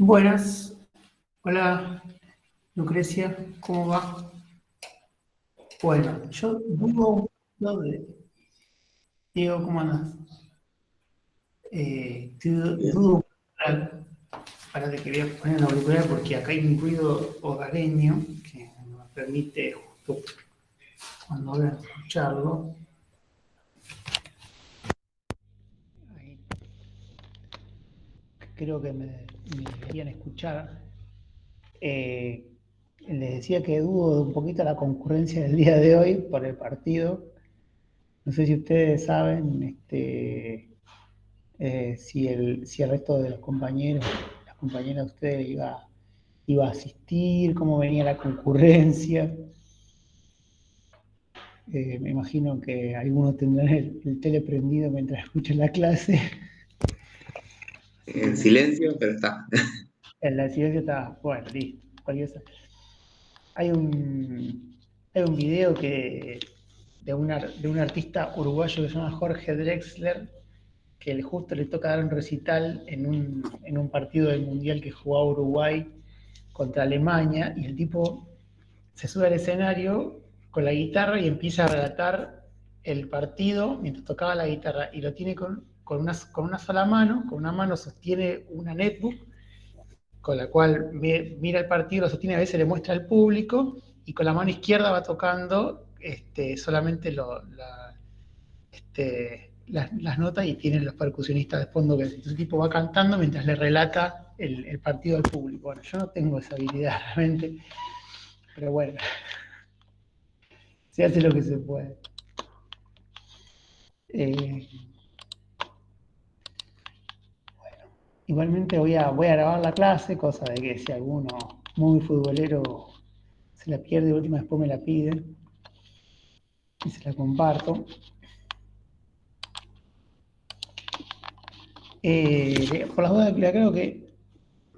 Buenas, hola Lucrecia, ¿cómo va? Bueno, yo dudo un poquito de... Diego, ¿cómo andas? Dudo para que quería poner en auricular porque acá hay un ruido hogareño que no me permite justo Cuando voy a escucharlo. Ahí. Creo que me deberían escuchar. Les decía que dudo de un poquito la concurrencia del día de hoy por el partido. No sé si ustedes saben si el resto de los compañeros, las compañeras de ustedes iba a asistir, cómo venía la concurrencia. Me imagino que algunos tendrán el tele prendido mientras escuchan la clase. En silencio, pero está. En la silencio está, bueno, listo. Hay un video de un artista uruguayo que se llama Jorge Drexler, que justo le toca dar un recital en un partido del Mundial que jugaba Uruguay contra Alemania, y el tipo se sube al escenario con la guitarra y empieza a relatar el partido mientras tocaba la guitarra, y lo tiene con una sola mano, con una mano sostiene una netbook, con la cual mira el partido, lo sostiene, a veces le muestra al público, y con la mano izquierda va tocando solamente las notas, y tienen los percusionistas de fondo, que el tipo va cantando mientras le relata el partido al público. Bueno, yo no tengo esa habilidad realmente, pero bueno, se hace lo que se puede. Bueno, igualmente voy a grabar la clase, cosa de que si alguno muy futbolero se la pierde, última después me la pide y se la comparto. Por las dudas, le aclaro que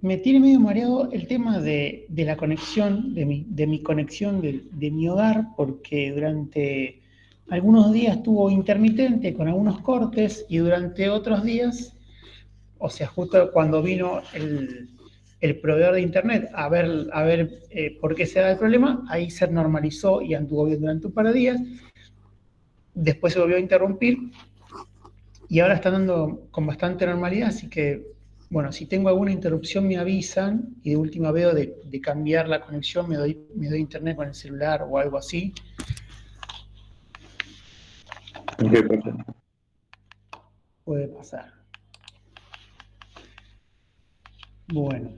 me tiene medio mareado el tema de la conexión, de mi conexión de mi hogar, porque durante algunos días estuvo intermitente con algunos cortes, y durante otros días, o sea, justo cuando vino el proveedor de internet a ver por qué se da el problema, ahí se normalizó y anduvo bien durante un par de días. Después se volvió a interrumpir y ahora está andando con bastante normalidad, así que, bueno, si tengo alguna interrupción me avisan, y de última veo de cambiar la conexión, me doy internet con el celular o algo así. Puede pasar. Bueno.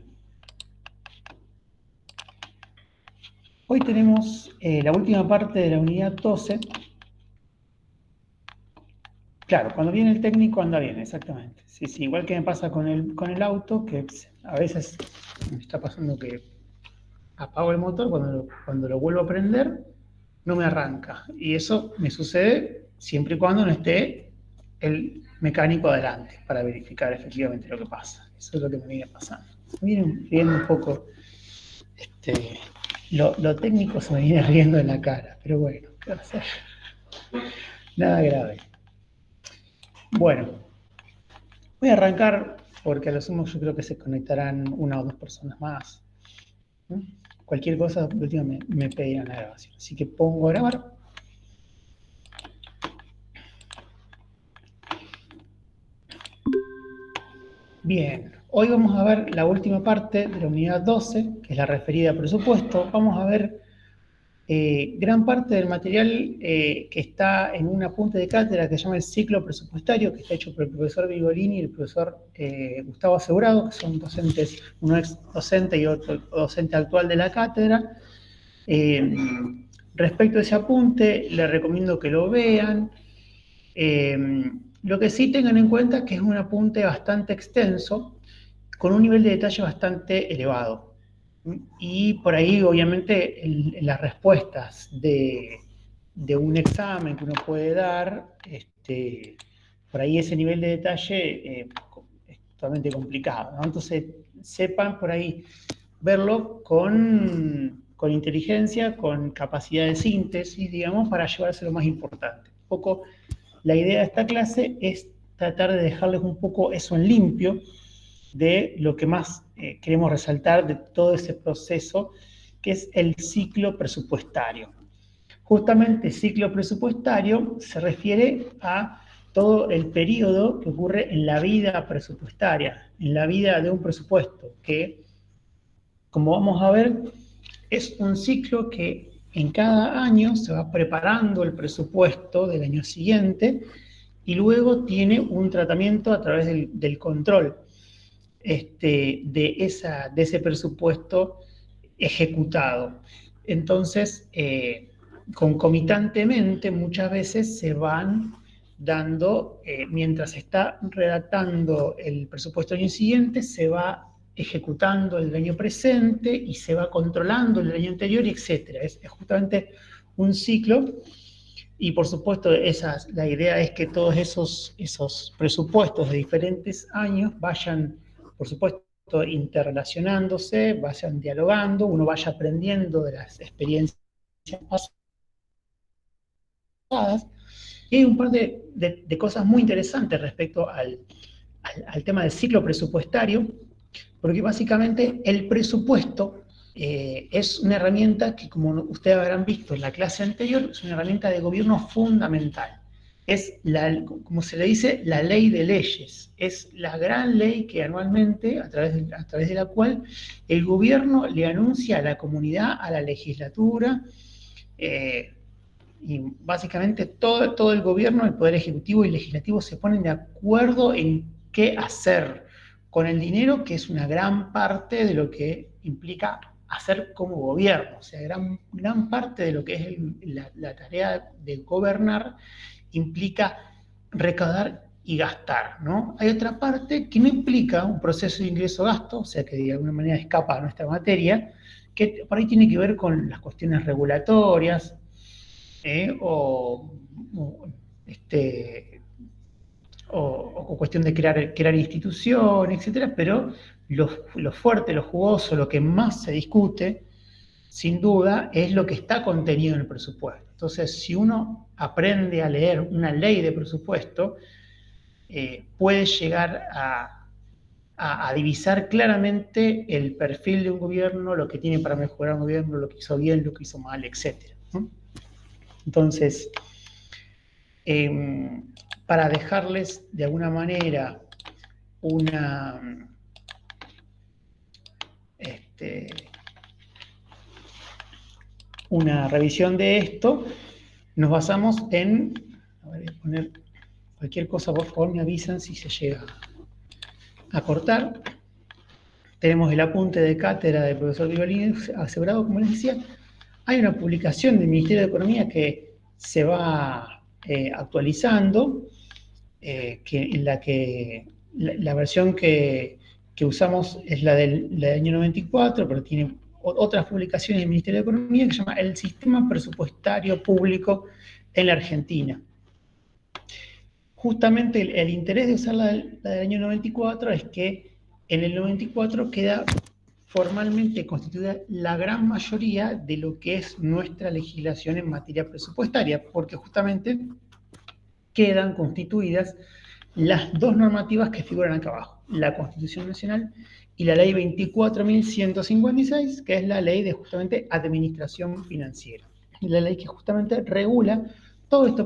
Hoy tenemos la última parte de la unidad 12. Claro, cuando viene el técnico anda bien, exactamente. Sí, sí, igual que me pasa con el auto, que a veces me está pasando que apago el motor, cuando lo vuelvo a prender, no me arranca. Y eso me sucede siempre y cuando no esté el mecánico adelante para verificar efectivamente lo que pasa. Eso es lo que me viene pasando. Me viene riendo un poco, lo técnico se me viene riendo en la cara, pero bueno, ¿qué va a hacer? Nada grave. Bueno, voy a arrancar porque a lo sumo yo creo que se conectarán una o dos personas más. Cualquier cosa, de última me pedirán la grabación. Así que pongo a grabar. Bien, hoy vamos a ver la última parte de la unidad 12, que es la referida a presupuesto. Vamos a ver gran parte del material que está en un apunte de cátedra que se llama el ciclo presupuestario, que está hecho por el profesor Vigolini y el profesor Gustavo Asegurado, que son docentes, uno ex docente y otro docente actual de la cátedra. Respecto a ese apunte, les recomiendo que lo vean. Lo que sí tengan en cuenta es que es un apunte bastante extenso, con un nivel de detalle bastante elevado. Y por ahí, obviamente, las respuestas de un examen que uno puede dar, por ahí ese nivel de detalle es totalmente complicado, ¿no? Entonces, sepan por ahí verlo con inteligencia, con capacidad de síntesis, digamos, para llevarse lo más importante. Un poco la idea de esta clase es tratar de dejarles un poco eso en limpio, de lo que más queremos resaltar de todo ese proceso, que es el ciclo presupuestario. Justamente ciclo presupuestario se refiere a todo el periodo que ocurre en la vida presupuestaria, en la vida de un presupuesto, que, como vamos a ver, es un ciclo que en cada año se va preparando el presupuesto del año siguiente y luego tiene un tratamiento a través del control de ese presupuesto ejecutado. Entonces, concomitantemente, muchas veces se van dando, mientras se está redactando el presupuesto del año siguiente, se va ejecutando el año presente y se va controlando el año anterior, etc. Es justamente un ciclo y por supuesto la idea es que todos esos presupuestos de diferentes años vayan, por supuesto, interrelacionándose, vayan dialogando, uno vaya aprendiendo de las experiencias pasadas. Y hay un par de cosas muy interesantes respecto al tema del ciclo presupuestario, porque básicamente el presupuesto es una herramienta que, como ustedes habrán visto en la clase anterior, es una herramienta de gobierno fundamental. Es, como se le dice, la ley de leyes. Es la gran ley que anualmente, a través de la cual el gobierno le anuncia a la comunidad, a la legislatura, y básicamente todo el gobierno, el poder ejecutivo y legislativo se ponen de acuerdo en qué hacer con el dinero, que es una gran parte de lo que implica hacer como gobierno. O sea, gran parte de lo que es la tarea de gobernar implica recaudar y gastar, ¿no? Hay otra parte que no implica un proceso de ingreso-gasto, o sea, que de alguna manera escapa a nuestra materia, que por ahí tiene que ver con las cuestiones regulatorias, o, o, este, o cuestión de crear instituciones, etcétera, pero lo fuerte, lo jugoso, lo que más se discute, sin duda, es lo que está contenido en el presupuesto. Entonces, si uno aprende a leer una ley de presupuesto, puede llegar a divisar claramente el perfil de un gobierno, lo que tiene para mejorar un gobierno, lo que hizo bien, lo que hizo mal, etcétera, ¿no? Entonces, para dejarles de alguna manera una, una revisión de esto, nos basamos en, a ver, voy a poner cualquier cosa, por favor me avisan si se llega a cortar. Tenemos el apunte de cátedra del profesor Violín asegurado, como les decía. Hay una publicación del Ministerio de Economía que se va actualizando, en la que la versión que usamos es la del año 94, pero tiene otras publicaciones del Ministerio de Economía que se llama El Sistema Presupuestario Público en la Argentina. Justamente el interés de usar la del año 94 es que en el 94 queda formalmente constituida la gran mayoría de lo que es nuestra legislación en materia presupuestaria, porque justamente quedan constituidas las dos normativas que figuran acá abajo, la Constitución Nacional y la Ley 24.156, que es la ley de justamente administración financiera. La ley que justamente regula todo este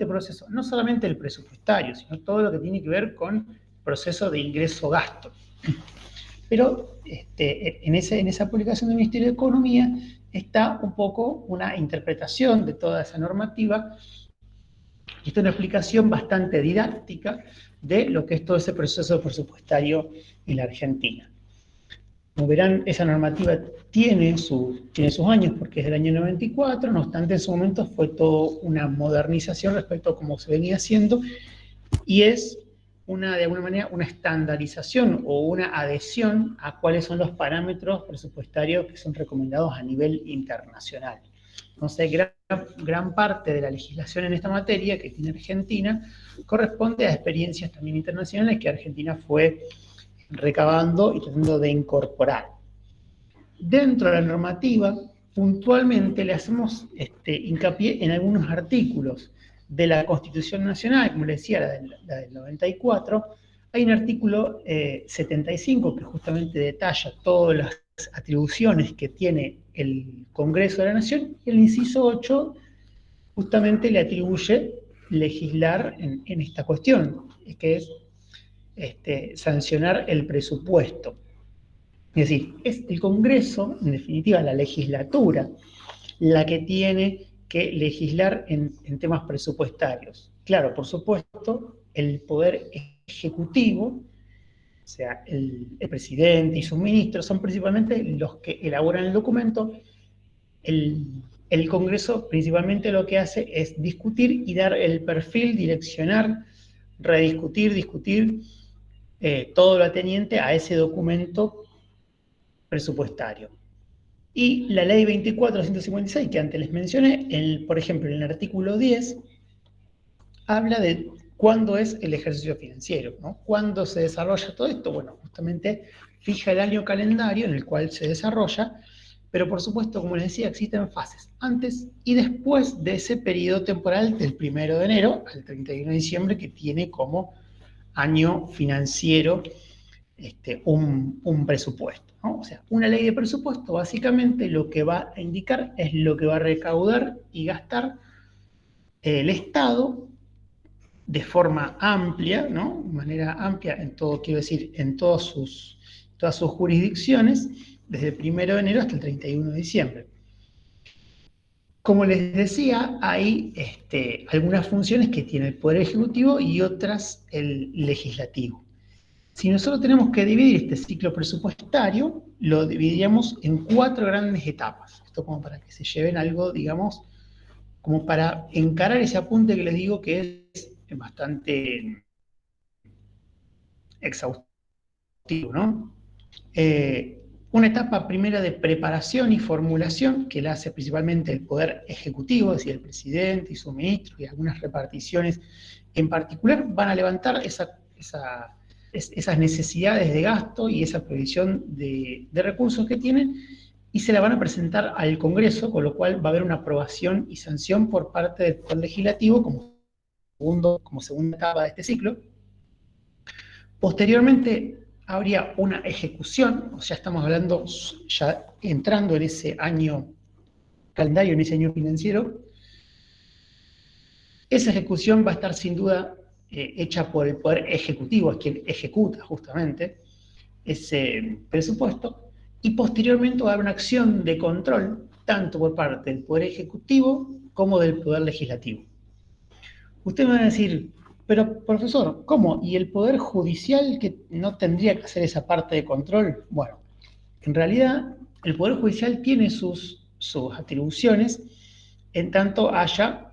proceso, no solamente el presupuestario, sino todo lo que tiene que ver con proceso de ingreso-gasto. Pero en esa publicación del Ministerio de Economía está un poco una interpretación de toda esa normativa. Esta es una explicación bastante didáctica de lo que es todo ese proceso presupuestario en la Argentina. Como verán, esa normativa tiene sus años porque es del año 94, no obstante en su momento fue toda una modernización respecto a cómo se venía haciendo y es de alguna manera una estandarización o una adhesión a cuáles son los parámetros presupuestarios que son recomendados a nivel internacional. Entonces, gran parte de la legislación en esta materia que tiene Argentina corresponde a experiencias también internacionales que Argentina fue recabando y tratando de incorporar. Dentro de la normativa, puntualmente le hacemos hincapié en algunos artículos de la Constitución Nacional, como les decía, la del 94. Hay un artículo 75 que justamente detalla todas las atribuciones que tiene el Congreso de la Nación, y el inciso 8 justamente le atribuye legislar en esta cuestión, que es sancionar el presupuesto. Es decir, es el Congreso, en definitiva la legislatura la que tiene que legislar en temas presupuestarios. Claro, por supuesto, el poder ejecutivo, o sea, el presidente y sus ministros, son principalmente los que elaboran el documento. El Congreso principalmente lo que hace es discutir y dar el perfil, direccionar, rediscutir, discutir todo lo ateniente a ese documento presupuestario. Y la ley 24.156, que antes les mencioné, por ejemplo, en el artículo 10, habla de cuándo es el ejercicio financiero, ¿no? ¿Cuándo se desarrolla todo esto? Bueno, justamente fija el año calendario en el cual se desarrolla, pero por supuesto, como les decía, existen fases antes y después de ese periodo temporal del 1 de enero al 31 de diciembre, que tiene como año financiero un presupuesto, ¿no? O sea, una ley de presupuesto básicamente lo que va a indicar es lo que va a recaudar y gastar el Estado de forma amplia, ¿no? De manera amplia en todo, quiero decir, en todas sus jurisdicciones, desde el 1 de enero hasta el 31 de diciembre. Como les decía, hay algunas funciones que tiene el Poder Ejecutivo y otras el Legislativo. Si nosotros tenemos que dividir este ciclo presupuestario, lo dividiríamos en 4 grandes etapas. Esto como para que se lleven algo, digamos, como para encarar ese apunte que les digo que es bastante exhaustivo, ¿no? Una etapa primera de preparación y formulación, que la hace principalmente el Poder Ejecutivo, es decir, el presidente y sus ministros y algunas reparticiones en particular, van a levantar esas necesidades de gasto y esa previsión de recursos que tienen y se la van a presentar al Congreso, con lo cual va a haber una aprobación y sanción por parte del Poder Legislativo como segunda etapa de este ciclo. Posteriormente habría una ejecución, o sea, estamos hablando ya entrando en ese año calendario, en ese año financiero. Esa ejecución va a estar sin duda hecha por el Poder Ejecutivo, es quien ejecuta justamente ese presupuesto, y posteriormente va a haber una acción de control, tanto por parte del Poder Ejecutivo como del Poder Legislativo. Ustedes me van a decir, pero profesor, ¿cómo? ¿Y el Poder Judicial que no tendría que hacer esa parte de control? Bueno, en realidad el Poder Judicial tiene sus atribuciones en tanto haya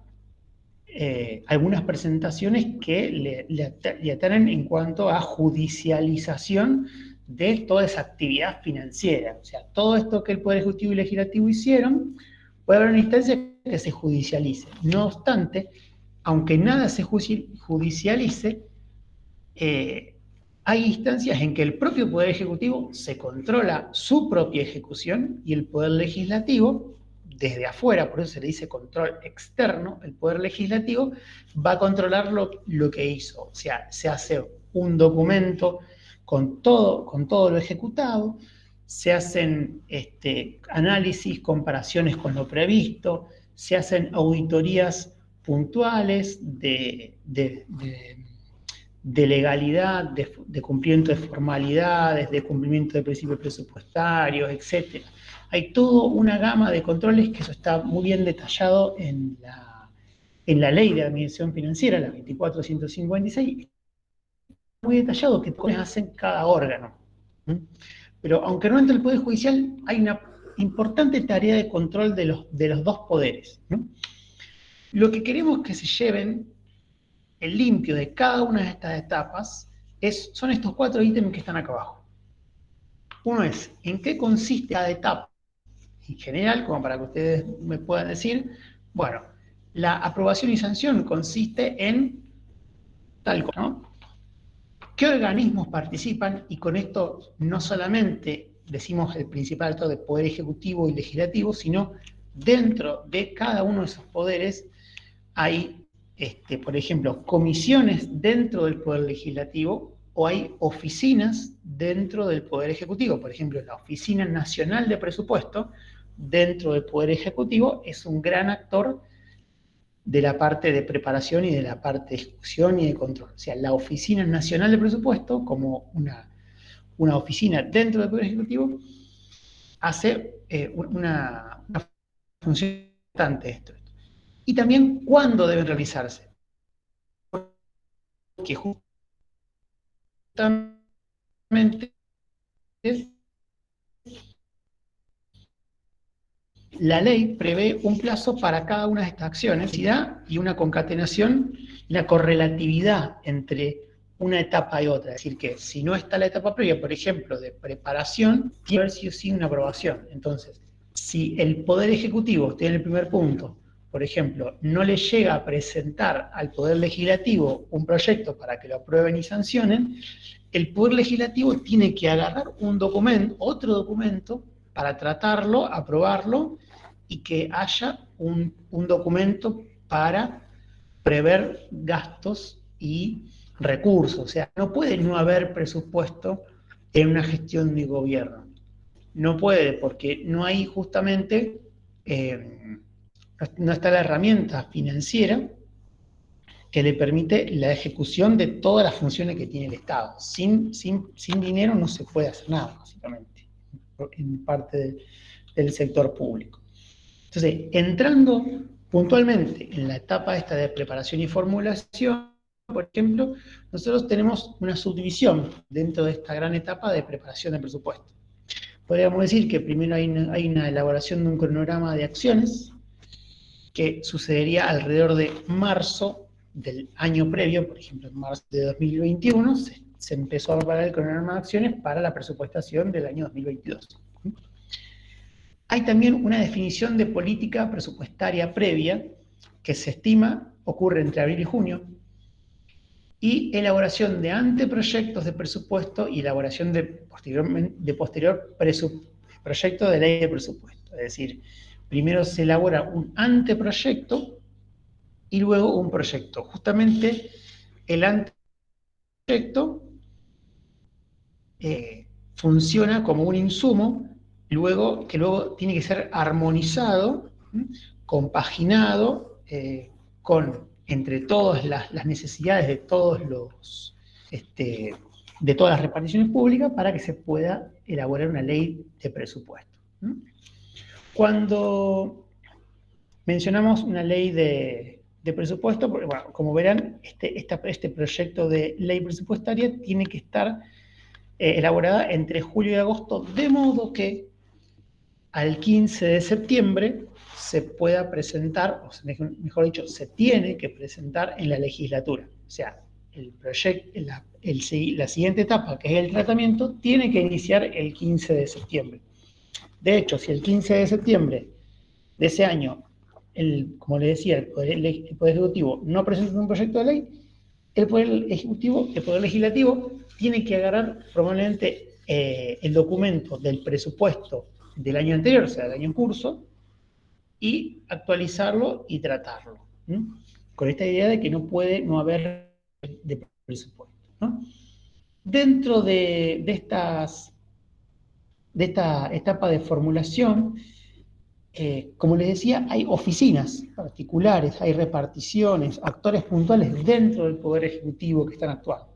algunas presentaciones que le atanan en cuanto a judicialización de toda esa actividad financiera. O sea, todo esto que el Poder Ejecutivo y Legislativo hicieron, puede haber una instancia que se judicialice. No obstante, aunque nada se judicialice, hay instancias en que el propio Poder Ejecutivo se controla su propia ejecución y el Poder Legislativo, desde afuera, por eso se le dice control externo, el Poder Legislativo va a controlar lo que hizo. O sea, se hace un documento con todo lo ejecutado, se hacen análisis, comparaciones con lo previsto, se hacen auditorías puntuales de legalidad, de cumplimiento de formalidades, de cumplimiento de principios presupuestarios, etc. Hay toda una gama de controles que eso está muy bien detallado en la ley de administración financiera, la 24.156, muy detallado qué cosas hacen cada órgano. Pero aunque no entre el Poder Judicial, hay una importante tarea de control de los dos poderes. Lo que queremos que se lleven el limpio de cada una de estas etapas son estos 4 ítems que están acá abajo. Uno es, ¿en qué consiste cada etapa? En general, como para que ustedes me puedan decir, bueno, la aprobación y sanción consiste en tal cosa, ¿no? ¿Qué organismos participan? Y con esto no solamente decimos el principal actor de poder ejecutivo y legislativo, sino dentro de cada uno de esos poderes hay, por ejemplo, comisiones dentro del Poder Legislativo o hay oficinas dentro del Poder Ejecutivo. Por ejemplo, la Oficina Nacional de Presupuesto dentro del Poder Ejecutivo es un gran actor de la parte de preparación y de la parte de ejecución y de control. O sea, la Oficina Nacional de Presupuesto, como una oficina dentro del Poder Ejecutivo, hace una función importante esto. Y también cuándo deben realizarse. Porque justamente la ley prevé un plazo para cada una de estas acciones y una concatenación, una correlatividad entre una etapa y otra. Es decir, que si no está la etapa previa, por ejemplo, de preparación, tiene que haber sí o sí una aprobación. Entonces, si el Poder Ejecutivo tiene el primer punto, por ejemplo, no le llega a presentar al Poder Legislativo un proyecto para que lo aprueben y sancionen, el Poder Legislativo tiene que agarrar un documento, otro documento, para tratarlo, aprobarlo, y que haya un documento para prever gastos y recursos. O sea, no puede no haber presupuesto en una gestión de gobierno. No puede, porque no hay justamente, no está la herramienta financiera que le permite la ejecución de todas las funciones que tiene el Estado. Sin dinero no se puede hacer nada, básicamente, en parte del sector público. Entonces, entrando puntualmente en la etapa esta de preparación y formulación, por ejemplo, nosotros tenemos una subdivisión dentro de esta gran etapa de preparación de presupuesto. Podríamos decir que primero hay una elaboración de un cronograma de acciones que sucedería alrededor de marzo del año previo, por ejemplo, en marzo de 2021, se empezó a preparar el cronograma de acciones para la presupuestación del año 2022. Hay también una definición de política presupuestaria previa que se estima ocurre entre abril y junio, y elaboración de anteproyectos de presupuesto y elaboración de posterior proyecto de ley de presupuesto. Es decir, primero se elabora un anteproyecto y luego un proyecto. Justamente el anteproyecto funciona como un insumo que luego tiene que ser armonizado, compaginado entre todas las necesidades de de todas las reparticiones públicas para que se pueda elaborar una ley de presupuesto. Cuando mencionamos una ley de presupuesto, porque, bueno, como verán, este proyecto de ley presupuestaria tiene que estar elaborada entre julio y agosto, de modo que al 15 de septiembre se pueda presentar, o mejor dicho, se tiene que presentar en la legislatura. O sea, la siguiente etapa, que es el tratamiento, tiene que iniciar el 15 de septiembre. De hecho, si el 15 de septiembre de ese año, como les decía, el Poder Ejecutivo no presenta un proyecto de ley, el Poder Legislativo tiene que agarrar probablemente el documento del presupuesto del año anterior, o sea, del año en curso, y actualizarlo y tratarlo, ¿no? Con esta idea de que no puede no haber de presupuesto, ¿no? Dentro de esta etapa de formulación, como les decía, hay oficinas particulares, hay reparticiones, actores puntuales dentro del Poder Ejecutivo que están actuando.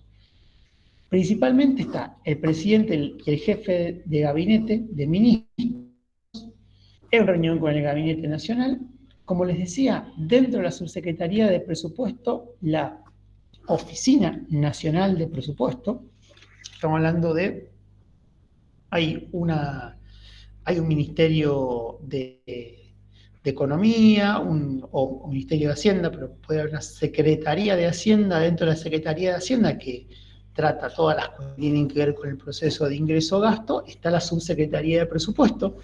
Principalmente está el presidente y el jefe de gabinete de ministros en reunión con el Gabinete Nacional. Como les decía, dentro de la Subsecretaría de Presupuesto, la Oficina Nacional de Presupuesto, estamos hablando de, hay un Ministerio de Economía, o Ministerio de Hacienda, pero puede haber una Secretaría de Hacienda dentro de la Secretaría de Hacienda que trata todas las cosas que tienen que ver con el proceso de ingreso-gasto. Está la Subsecretaría de Presupuesto,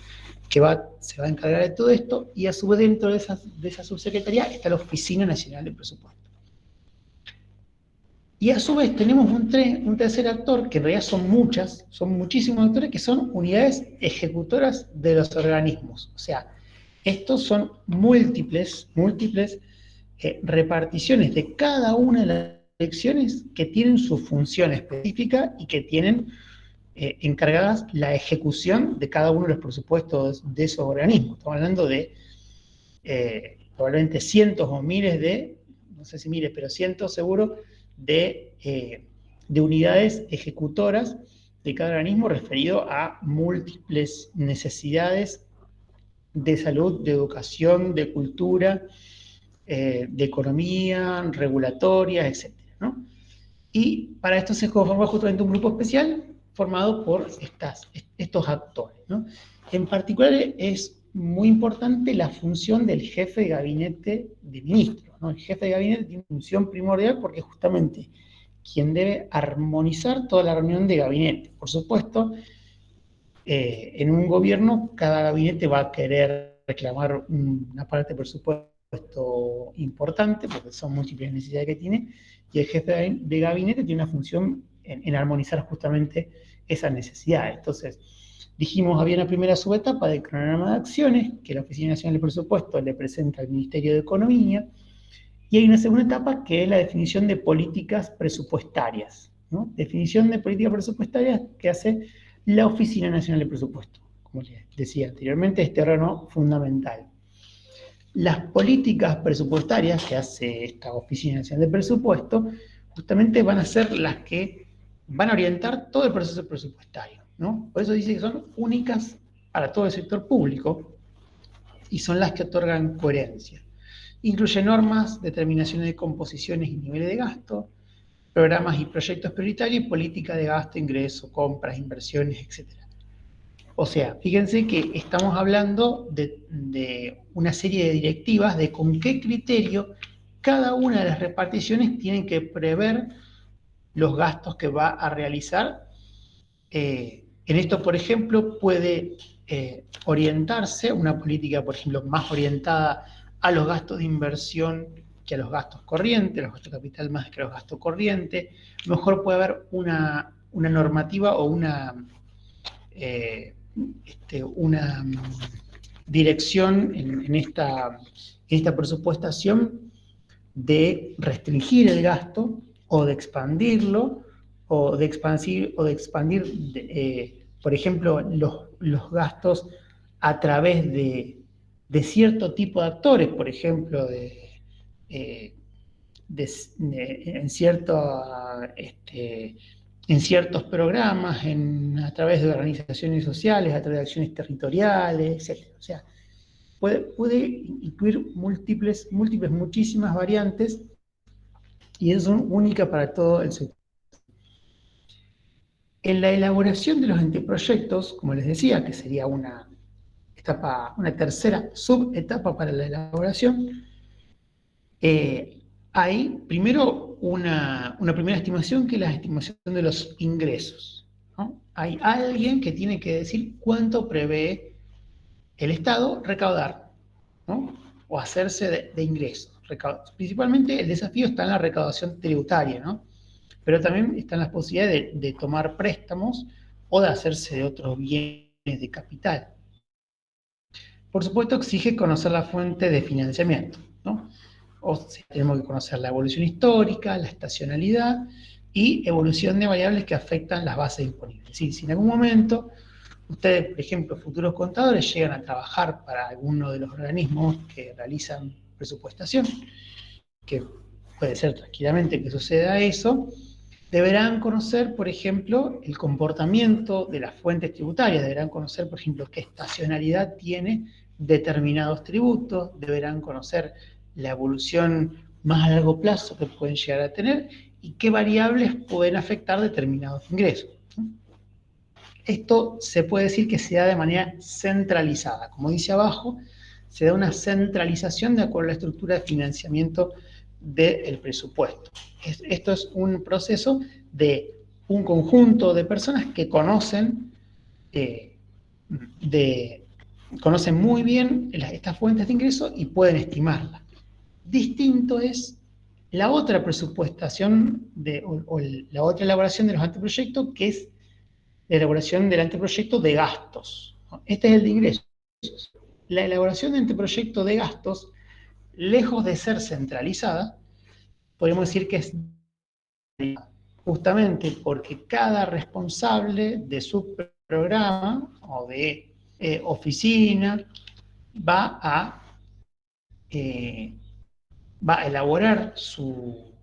que se va a encargar de todo esto, y a su vez dentro de esa subsecretaría está la Oficina Nacional de Presupuesto. Y a su vez tenemos un tercer actor, que en realidad son muchísimos actores, que son unidades ejecutoras de los organismos. O sea, estos son múltiples reparticiones de cada una de las direcciones que tienen su función específica y que tienen encargadas la ejecución de cada uno de los presupuestos de esos organismos. Estamos hablando de probablemente cientos o miles no sé si miles, pero cientos seguro, de unidades ejecutoras de cada organismo referido a múltiples necesidades de salud, de educación, de cultura, de economía, regulatoria, etcétera, ¿no? Y para esto se conforma justamente un grupo especial formado por estos actores, ¿no? En particular es muy importante la función del jefe de gabinete de ministros, ¿no? El jefe de gabinete tiene una función primordial porque es justamente quien debe armonizar toda la reunión de gabinete. Por supuesto, en un gobierno cada gabinete va a querer reclamar una parte del presupuesto importante, porque son múltiples necesidades que tiene, y el jefe de gabinete tiene una función en armonizar justamente esas necesidades. Entonces, dijimos, había una primera subetapa de cronograma de acciones, que la Oficina Nacional de Presupuesto le presenta al Ministerio de Economía, y hay una segunda etapa que es la definición de políticas presupuestarias, ¿no? Definición de políticas presupuestarias que hace la Oficina Nacional de Presupuesto. Como les decía anteriormente, este órgano fundamental. Las políticas presupuestarias que hace esta Oficina Nacional de Presupuesto justamente van a ser las que van a orientar todo el proceso presupuestario, ¿no? Por eso dice que son únicas para todo el sector público y son las que otorgan coherencia. Incluye normas, determinaciones de composiciones y niveles de gasto, programas y proyectos prioritarios y política de gasto, ingreso, compras, inversiones, etc. O sea, fíjense que estamos hablando de una serie de directivas de con qué criterio cada una de las reparticiones tienen que prever los gastos que va a realizar. En esto, por ejemplo, puede orientarse una política, por ejemplo, más orientada a los gastos de inversión que a los gastos corrientes, los gastos de capital más que a los gastos corrientes. Mejor puede haber una normativa o una dirección en esta presupuestación de restringir el gasto o de expandirlo o de expandir por ejemplo, los gastos a través de cierto tipo de actores, por ejemplo, eh, en ciertos programas, a través de organizaciones sociales, a través de acciones territoriales, etc. O sea, puede incluir muchísimas variantes y es única para todo el sector. En la elaboración de los anteproyectos, como les decía, que sería una tercera subetapa para la elaboración, hay primero una primera estimación que es la estimación de los ingresos, ¿no? Hay alguien que tiene que decir cuánto prevé el Estado recaudar, ¿no? O hacerse de ingresos. Principalmente el desafío está en la recaudación tributaria, ¿no? Pero también están las posibilidades de tomar préstamos o de hacerse de otros bienes de capital. Por supuesto, exige conocer la fuente de financiamiento, ¿no? O sea, tenemos que conocer la evolución histórica, la estacionalidad y evolución de variables que afectan las bases disponibles. Si en algún momento ustedes, por ejemplo, futuros contadores, llegan a trabajar para alguno de los organismos que realizan presupuestación, que puede ser tranquilamente que suceda eso, deberán conocer, por ejemplo, el comportamiento de las fuentes tributarias, deberán conocer, por ejemplo, qué estacionalidad tiene determinados tributos, deberán conocer la evolución más a largo plazo que pueden llegar a tener y qué variables pueden afectar determinados ingresos. Esto se puede decir que se da de manera centralizada. Como dice abajo, se da una centralización de acuerdo a la estructura de financiamiento del presupuesto. Esto es un proceso de un conjunto de personas que eh, conocen muy bien estas fuentes de ingreso y pueden estimarlas. Distinto es la otra presupuestación o la otra elaboración de los anteproyectos, que es la elaboración del anteproyecto de gastos. Este es el de ingresos. La elaboración de anteproyecto de gastos, lejos de ser centralizada, podemos decir que es justamente porque cada responsable de su programa o de oficina va a, eh, va a elaborar su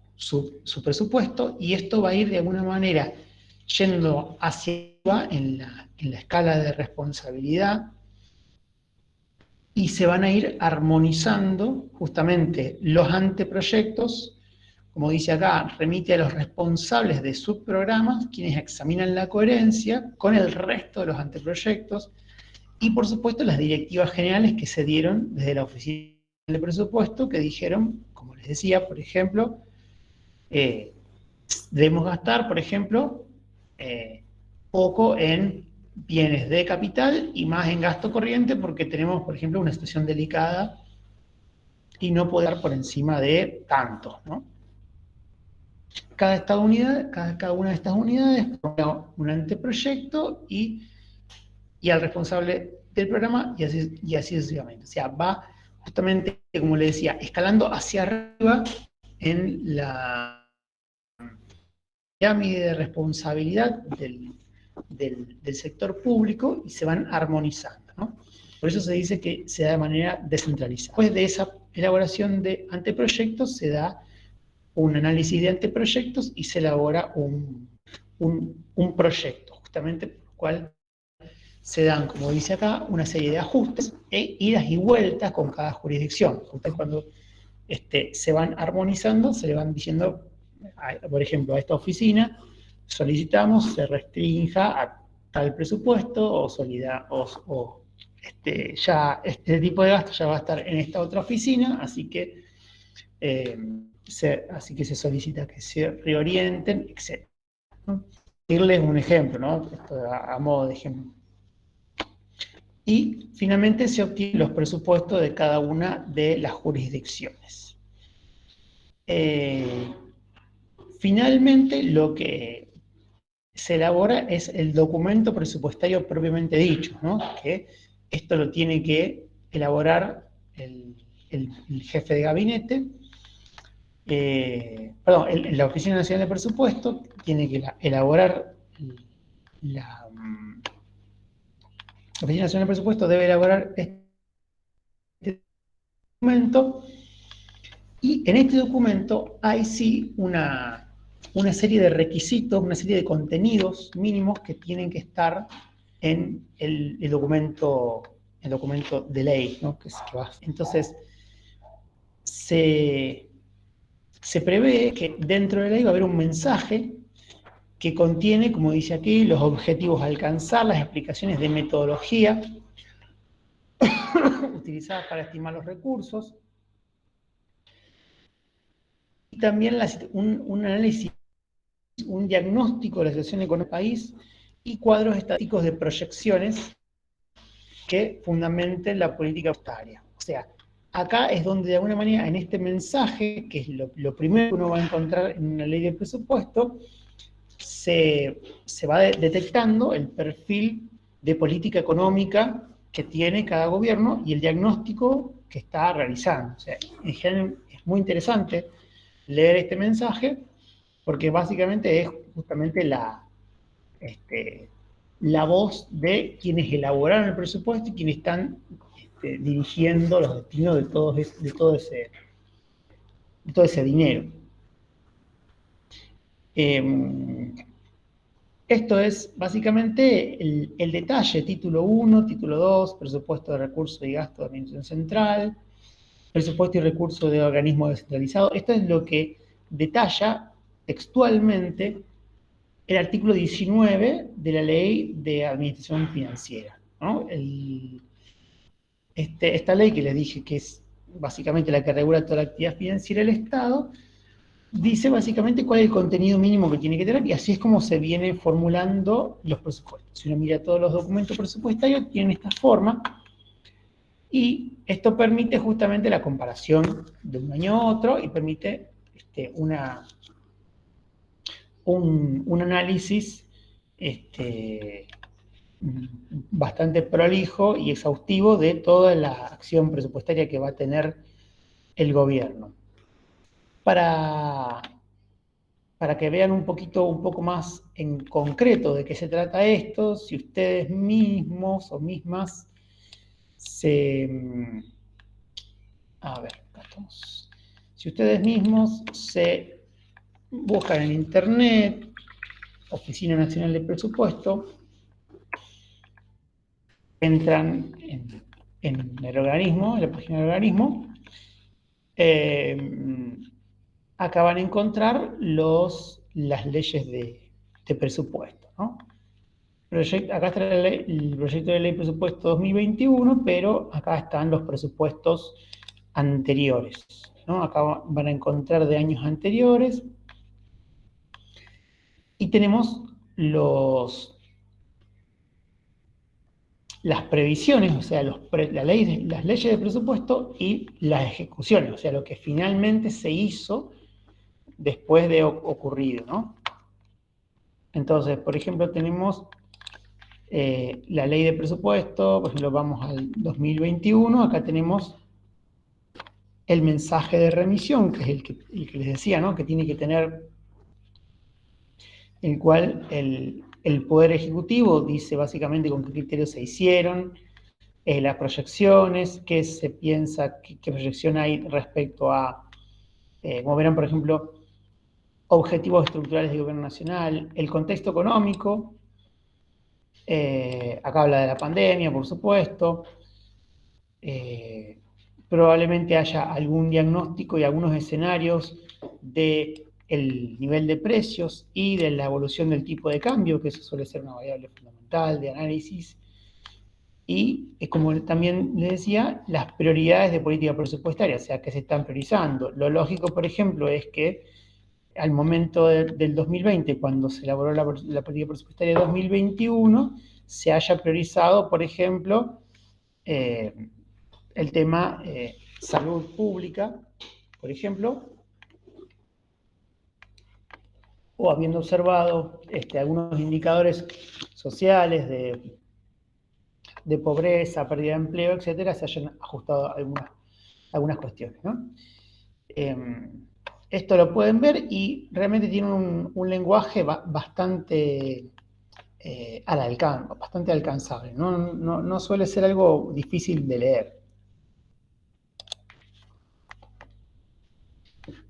presupuesto y esto va a ir de alguna manera yendo hacia arriba en la escala de responsabilidad y se van a ir armonizando justamente los anteproyectos, como dice acá, remite a los responsables de subprogramas, quienes examinan la coherencia con el resto de los anteproyectos, y por supuesto las directivas generales que se dieron desde la Oficina de Presupuesto, que dijeron, como les decía, por ejemplo, debemos gastar, por ejemplo, poco en bienes de capital y más en gasto corriente porque tenemos, por ejemplo, una situación delicada y no poder dar por encima de tanto, ¿no? Cada una de estas unidades pone un anteproyecto y al responsable del programa y así sucesivamente. O sea, va justamente, como le decía, escalando hacia arriba en la pirámide de responsabilidad del sector público y se van armonizando, ¿no? Por eso se dice que se da de manera descentralizada. Después de esa elaboración de anteproyectos se da un análisis de anteproyectos y se elabora un proyecto, justamente por el cual se dan, como dice acá, una serie de ajustes e idas y vueltas con cada jurisdicción. Ustedes cuando se van armonizando, se le van diciendo, por ejemplo, a esta oficina solicitamos se restrinja a tal presupuesto ya este tipo de gasto ya va a estar en esta otra oficina, así que se solicita que se reorienten, etc. ¿No? Decirles un ejemplo, ¿no? Esto a modo de ejemplo. Y finalmente se obtienen los presupuestos de cada una de las jurisdicciones. Finalmente, lo que se elabora es el documento presupuestario propiamente dicho, ¿no? Que esto lo tiene que elaborar el jefe de gabinete, la Oficina Nacional de Presupuesto tiene que elaborar la Oficina Nacional de Presupuesto debe elaborar este documento y en este documento hay sí una serie de requisitos, una serie de contenidos mínimos que tienen que estar en el documento de ley, ¿no? Entonces, se prevé que dentro de la ley va a haber un mensaje que contiene, como dice aquí, los objetivos a alcanzar, las explicaciones de metodología utilizadas para estimar los recursos, y también un análisis, un diagnóstico de la situación económica del país y cuadros estadísticos de proyecciones que fundamenten la política presupuestaria. O sea, acá es donde de alguna manera en este mensaje, que es lo primero que uno va a encontrar en una ley de presupuesto, se va detectando el perfil de política económica que tiene cada gobierno y el diagnóstico que está realizando. O sea, en general es muy interesante leer este mensaje porque básicamente es justamente la voz de quienes elaboraron el presupuesto y quienes están dirigiendo los destinos de todo ese dinero. Esto es básicamente el detalle, título 1, título 2, presupuesto de recursos y gasto de administración central, presupuesto y recursos de organismo descentralizado. Esto es lo que detalla textualmente el artículo 19 de la Ley de Administración Financiera, ¿no? Esta ley que les dije que es básicamente la que regula toda la actividad financiera del Estado, dice básicamente cuál es el contenido mínimo que tiene que tener y así es como se vienen formulando los presupuestos. Si uno mira todos los documentos presupuestarios, tienen esta forma y esto permite justamente la comparación de un año a otro y permite un análisis bastante prolijo y exhaustivo de toda la acción presupuestaria que va a tener el gobierno. Para que vean un poco más en concreto de qué se trata esto, si ustedes mismos o mismas si ustedes mismos se buscan en internet, Oficina Nacional de Presupuesto, entran en el organismo, en la página del organismo, acá van a encontrar las leyes de presupuesto, ¿no? Acá está el proyecto de ley presupuesto 2021, pero acá están los presupuestos anteriores, ¿no? Acá van a encontrar de años anteriores y tenemos las previsiones, o sea, las leyes de presupuesto y las ejecuciones, o sea, lo que finalmente se hizo después de ocurrido, ¿no? Entonces, por ejemplo, tenemos la ley de presupuesto, por ejemplo, vamos al 2021, acá tenemos el mensaje de remisión, que es el que les decía, ¿no? Que tiene que tener, el cual el Poder Ejecutivo dice básicamente con qué criterios se hicieron, las proyecciones, qué se piensa, qué proyección hay respecto a, como verán, por ejemplo, objetivos estructurales del gobierno nacional, el contexto económico, acá habla de la pandemia, por supuesto, probablemente haya algún diagnóstico y algunos escenarios del nivel de precios y de la evolución del tipo de cambio, que eso suele ser una variable fundamental de análisis, y como también les decía, las prioridades de política presupuestaria, o sea, que se están priorizando. Lo lógico, por ejemplo, es que al momento del 2020, cuando se elaboró la política presupuestaria de 2021, se haya priorizado, por ejemplo, el tema salud pública, por ejemplo, o habiendo observado algunos indicadores sociales de pobreza, pérdida de empleo, etcétera, se hayan ajustado algunas cuestiones, ¿no? Esto lo pueden ver y realmente tiene un lenguaje bastante bastante alcanzable, no suele ser algo difícil de leer.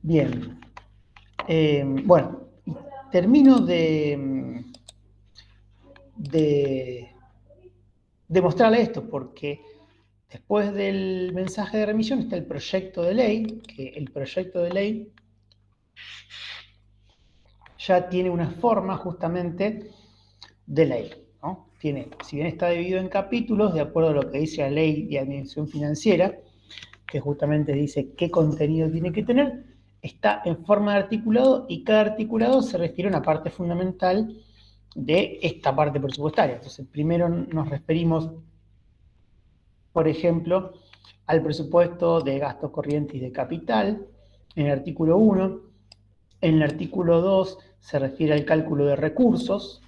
Bien, bueno, termino de mostrarle esto, porque después del mensaje de remisión está el proyecto de ley, que el proyecto de ley ya tiene una forma justamente de ley, ¿no? Si bien está dividido en capítulos, de acuerdo a lo que dice la ley de administración financiera, que justamente dice qué contenido tiene que tener, está en forma de articulado y cada articulado se refiere a una parte fundamental de esta parte presupuestaria. Entonces, primero nos referimos, por ejemplo, al presupuesto de gastos corrientes y de capital, en el artículo 1. En el artículo 2 se refiere al cálculo de recursos.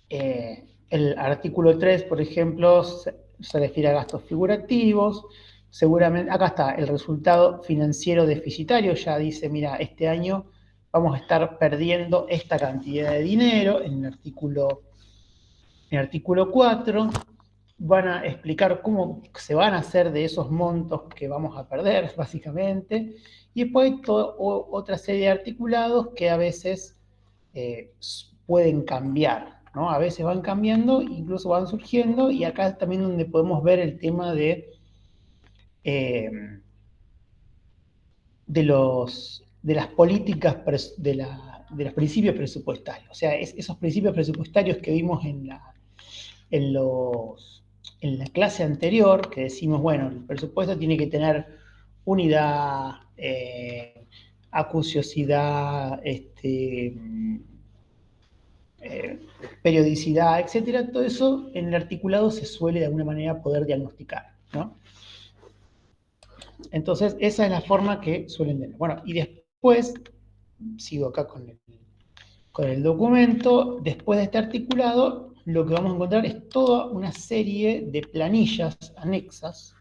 El artículo 3, por ejemplo, se refiere a gastos figurativos. Seguramente, acá está, el resultado financiero deficitario, ya dice, mira, este año vamos a estar perdiendo esta cantidad de dinero. En el artículo 4 van a explicar cómo se van a hacer de esos montos que vamos a perder, básicamente. Y después hay otra serie de articulados que a veces pueden cambiar, ¿no? A veces van cambiando, incluso van surgiendo, y acá es también donde podemos ver el tema de las políticas, de los principios presupuestarios. O sea, esos principios presupuestarios que vimos en la clase anterior, que decimos, bueno, el presupuesto tiene que tener unidad, acuciosidad, periodicidad, etcétera, todo eso en el articulado se suele de alguna manera poder diagnosticar, ¿no? Entonces, esa es la forma que suelen tener. Bueno, y después, sigo acá con el documento, después de este articulado, lo que vamos a encontrar es toda una serie de planillas anexas,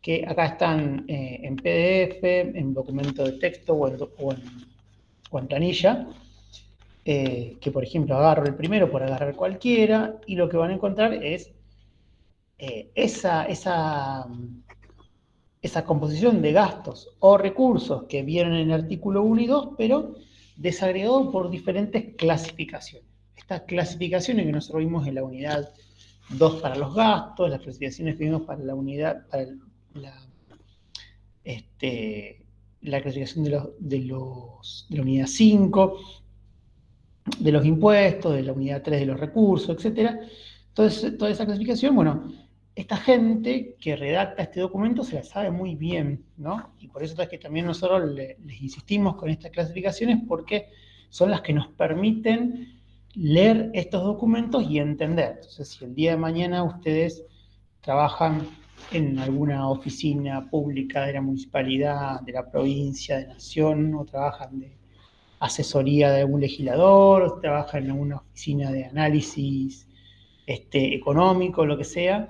que acá están en PDF, en documento de texto o en planilla, que por ejemplo agarro el primero por agarrar cualquiera, y lo que van a encontrar es esa composición de gastos o recursos que vienen en el artículo 1 y 2, pero desagregado por diferentes clasificaciones. Estas clasificaciones que nosotros vimos en la unidad 2 para los gastos, las clasificaciones que vimos para la unidad, para la clasificación de la unidad 5, de los impuestos, de la unidad 3 de los recursos, etc. Entonces, toda esa clasificación, bueno, esta gente que redacta este documento se la sabe muy bien, ¿no? Y por eso es que también nosotros les insistimos con estas clasificaciones, porque son las que nos permiten leer estos documentos y entender. Entonces, si el día de mañana ustedes trabajan en alguna oficina pública de la municipalidad, de la provincia, de nación, o trabajan de asesoría de algún legislador, o trabajan en alguna oficina de análisis económico, lo que sea,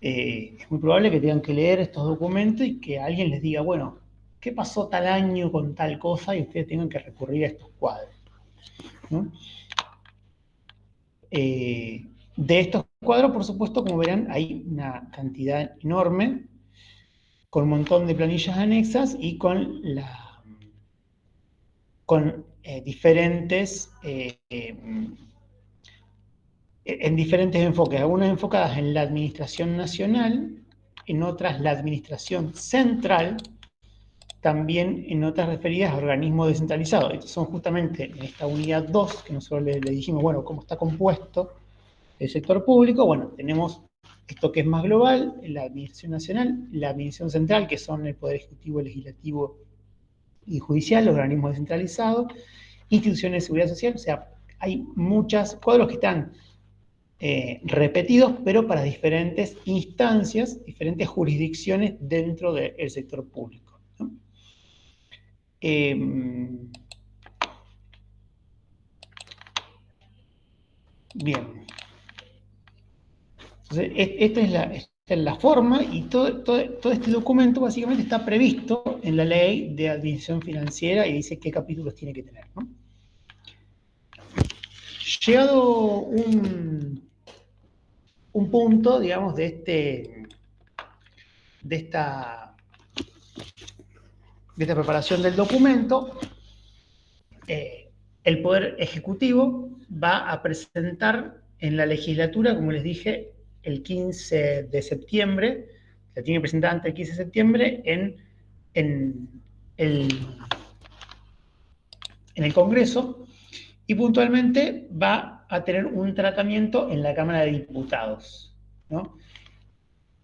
es muy probable que tengan que leer estos documentos y que alguien les diga, bueno, ¿qué pasó tal año con tal cosa? Y ustedes tengan que recurrir a estos cuadros, ¿no? De estos cuadros, por supuesto, como verán, hay una cantidad enorme, con un montón de planillas anexas y con diferentes en diferentes enfoques, algunas enfocadas en la administración nacional, en otras la administración central, también en otras referidas a organismos descentralizados. Estos son justamente en esta unidad 2, que nosotros le dijimos, bueno, cómo está compuesto el sector público. Bueno, tenemos esto que es más global, la administración nacional, la administración central, que son el Poder Ejecutivo, Legislativo y Judicial, los organismos descentralizados, instituciones de seguridad social, o sea, hay muchos cuadros que están repetidos, pero para diferentes instancias, diferentes jurisdicciones dentro del sector público, ¿no? Bien. Entonces, esta es la forma, y todo este documento básicamente está previsto en la ley de administración financiera y dice qué capítulos tiene que tener, ¿no? Llegado un punto, digamos, de esta preparación del documento, el Poder Ejecutivo va a presentar en la legislatura, como les dije, el 15 de septiembre, la tiene que presentar antes del 15 de septiembre en el, en el Congreso, y puntualmente va a tener un tratamiento en la Cámara de Diputados, ¿no?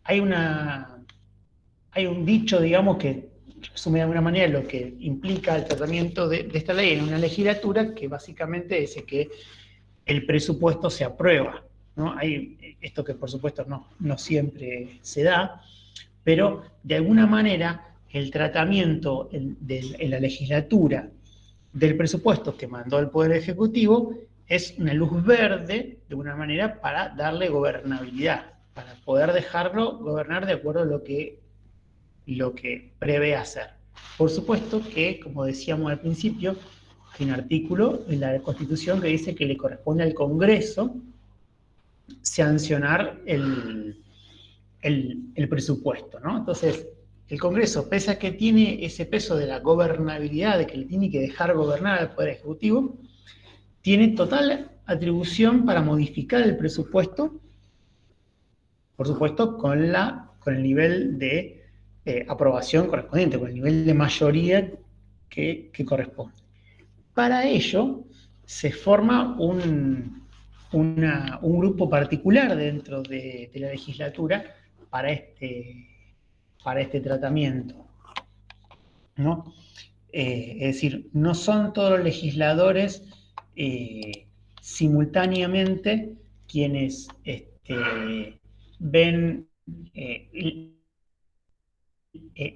Hay un dicho, digamos, que resume de alguna manera lo que implica el tratamiento de esta ley en una legislatura, que básicamente dice que el presupuesto se aprueba, ¿no? Hay esto que por supuesto no siempre se da, pero de alguna manera el tratamiento en la legislatura del presupuesto que mandó el Poder Ejecutivo es una luz verde, de una manera, para darle gobernabilidad, para poder dejarlo gobernar de acuerdo a lo que prevé hacer. Por supuesto que, como decíamos al principio, hay un artículo en la Constitución que dice que le corresponde al Congreso sancionar el presupuesto, ¿no? Entonces, el Congreso, pese a que tiene ese peso de la gobernabilidad, de que le tiene que dejar gobernar al Poder Ejecutivo, tiene total atribución para modificar el presupuesto, por supuesto, con el nivel de aprobación correspondiente, con el nivel de mayoría que corresponde. Para ello, se forma un grupo particular dentro de la legislatura para este tratamiento, ¿no? Es decir, no son todos los legisladores simultáneamente quienes ven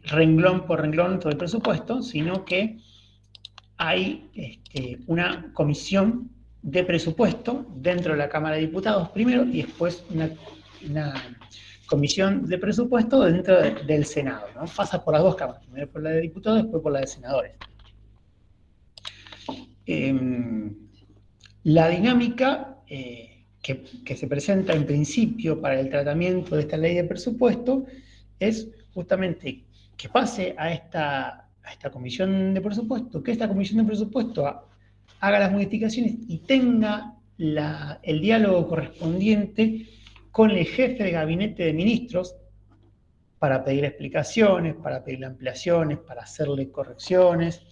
renglón por renglón todo el presupuesto, sino que hay una comisión de presupuesto dentro de la Cámara de Diputados primero, y después una comisión de presupuesto dentro del Senado, ¿no? Pasa por las dos cámaras, primero por la de diputados, después por la de senadores. La dinámica que se presenta en principio para el tratamiento de esta ley de presupuesto es justamente que pase a esta comisión de presupuesto, que esta comisión de presupuesto haga las modificaciones y tenga el diálogo correspondiente con el jefe de gabinete de ministros para pedir explicaciones, para pedirle ampliaciones, para hacerle correcciones.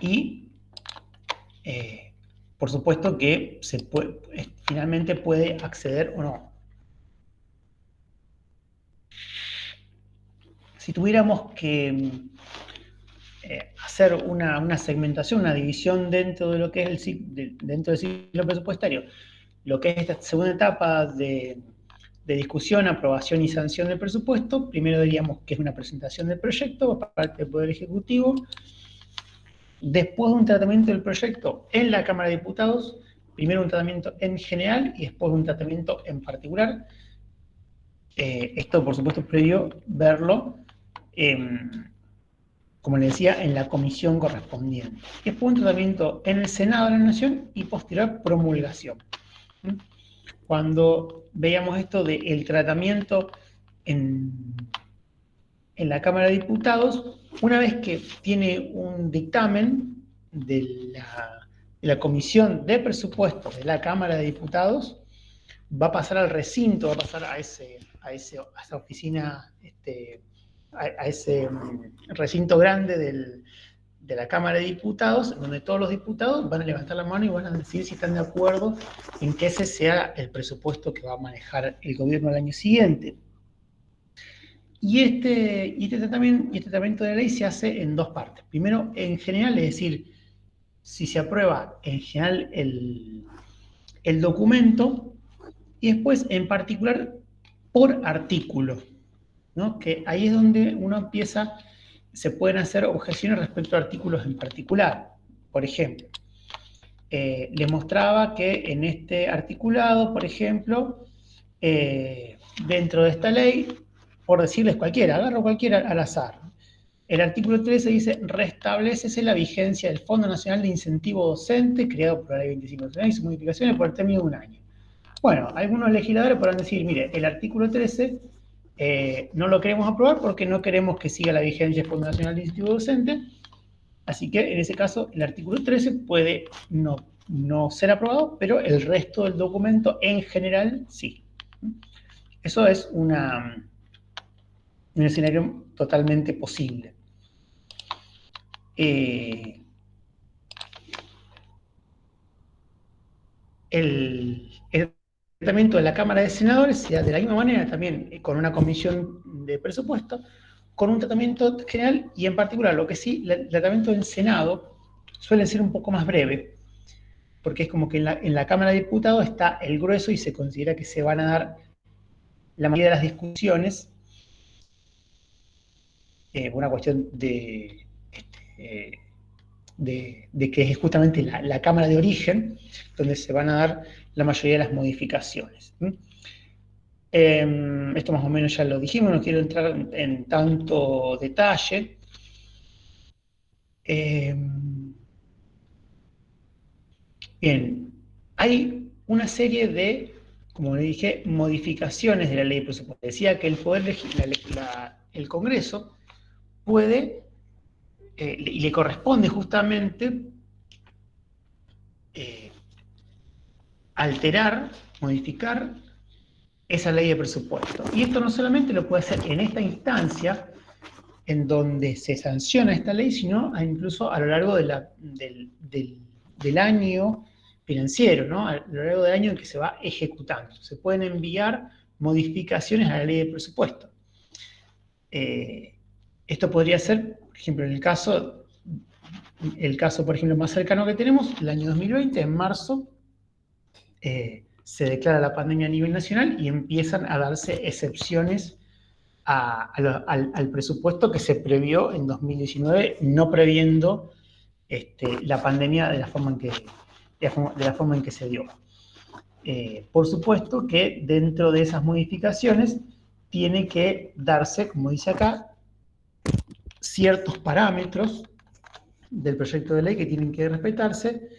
Y por supuesto que finalmente puede acceder o no. Si tuviéramos que hacer una segmentación, una división dentro de lo que es dentro del ciclo presupuestario, lo que es esta segunda etapa de discusión, aprobación y sanción del presupuesto, primero diríamos que es una presentación del proyecto por parte del Poder Ejecutivo, después de un tratamiento del proyecto en la Cámara de Diputados, primero un tratamiento en general y después un tratamiento en particular. Esto, por supuesto, previo verlo, como les decía, en la comisión correspondiente. Después un tratamiento en el Senado de la Nación y posterior promulgación. Cuando veíamos esto del tratamiento en la Cámara de Diputados, una vez que tiene un dictamen de la Comisión de Presupuestos de la Cámara de Diputados, va a pasar al recinto, va a pasar a esa oficina, a ese recinto grande de la Cámara de Diputados, donde todos los diputados van a levantar la mano y van a decir si están de acuerdo en que ese sea el presupuesto que va a manejar el gobierno el año siguiente. Y este tratamiento de la ley se hace en dos partes. Primero, en general, es decir, si se aprueba en general el documento, y después, en particular, por artículo, ¿no? Que ahí es donde uno empieza, se pueden hacer objeciones respecto a artículos en particular. Por ejemplo, les mostraba que en este articulado, por ejemplo, dentro de esta ley, por decirles cualquiera, agarro cualquiera al azar. El artículo 13 dice, restablécese la vigencia del Fondo Nacional de Incentivo Docente, creado por la Ley 25 y sus modificaciones por el término de un año. Bueno, algunos legisladores podrán decir, mire, el artículo 13 no lo queremos aprobar porque no queremos que siga la vigencia del Fondo Nacional de Incentivo Docente, así que en ese caso el artículo 13 puede no ser aprobado, pero el resto del documento en general sí. Eso es un escenario totalmente posible. El tratamiento de la Cámara de Senadores se da de la misma manera también con una comisión de presupuesto, con un tratamiento general y en particular lo que sí, el tratamiento del Senado suele ser un poco más breve, porque es como que en la Cámara de Diputados está el grueso y se considera que se van a dar la mayoría de las discusiones, una cuestión de que es justamente la Cámara de origen, donde se van a dar la mayoría de las modificaciones. Esto más o menos ya lo dijimos, no quiero entrar en tanto detalle. Bien, hay una serie de, como le dije, modificaciones de la ley de presupuesto. Decía que el Congreso puede, y le corresponde justamente, alterar, modificar esa ley de presupuesto. Y esto no solamente lo puede hacer en esta instancia, en donde se sanciona esta ley, sino incluso a lo largo del año financiero, ¿no? A lo largo del año en que se va ejecutando. Se pueden enviar modificaciones a la ley de presupuesto. Esto podría ser, por ejemplo, en el caso, por ejemplo, más cercano que tenemos, el año 2020, en marzo, se declara la pandemia a nivel nacional y empiezan a darse excepciones al presupuesto que se previó en 2019, no previendo la pandemia de la forma en que se dio. Por supuesto que dentro de esas modificaciones tiene que darse, como dice acá, ciertos parámetros del proyecto de ley que tienen que respetarse.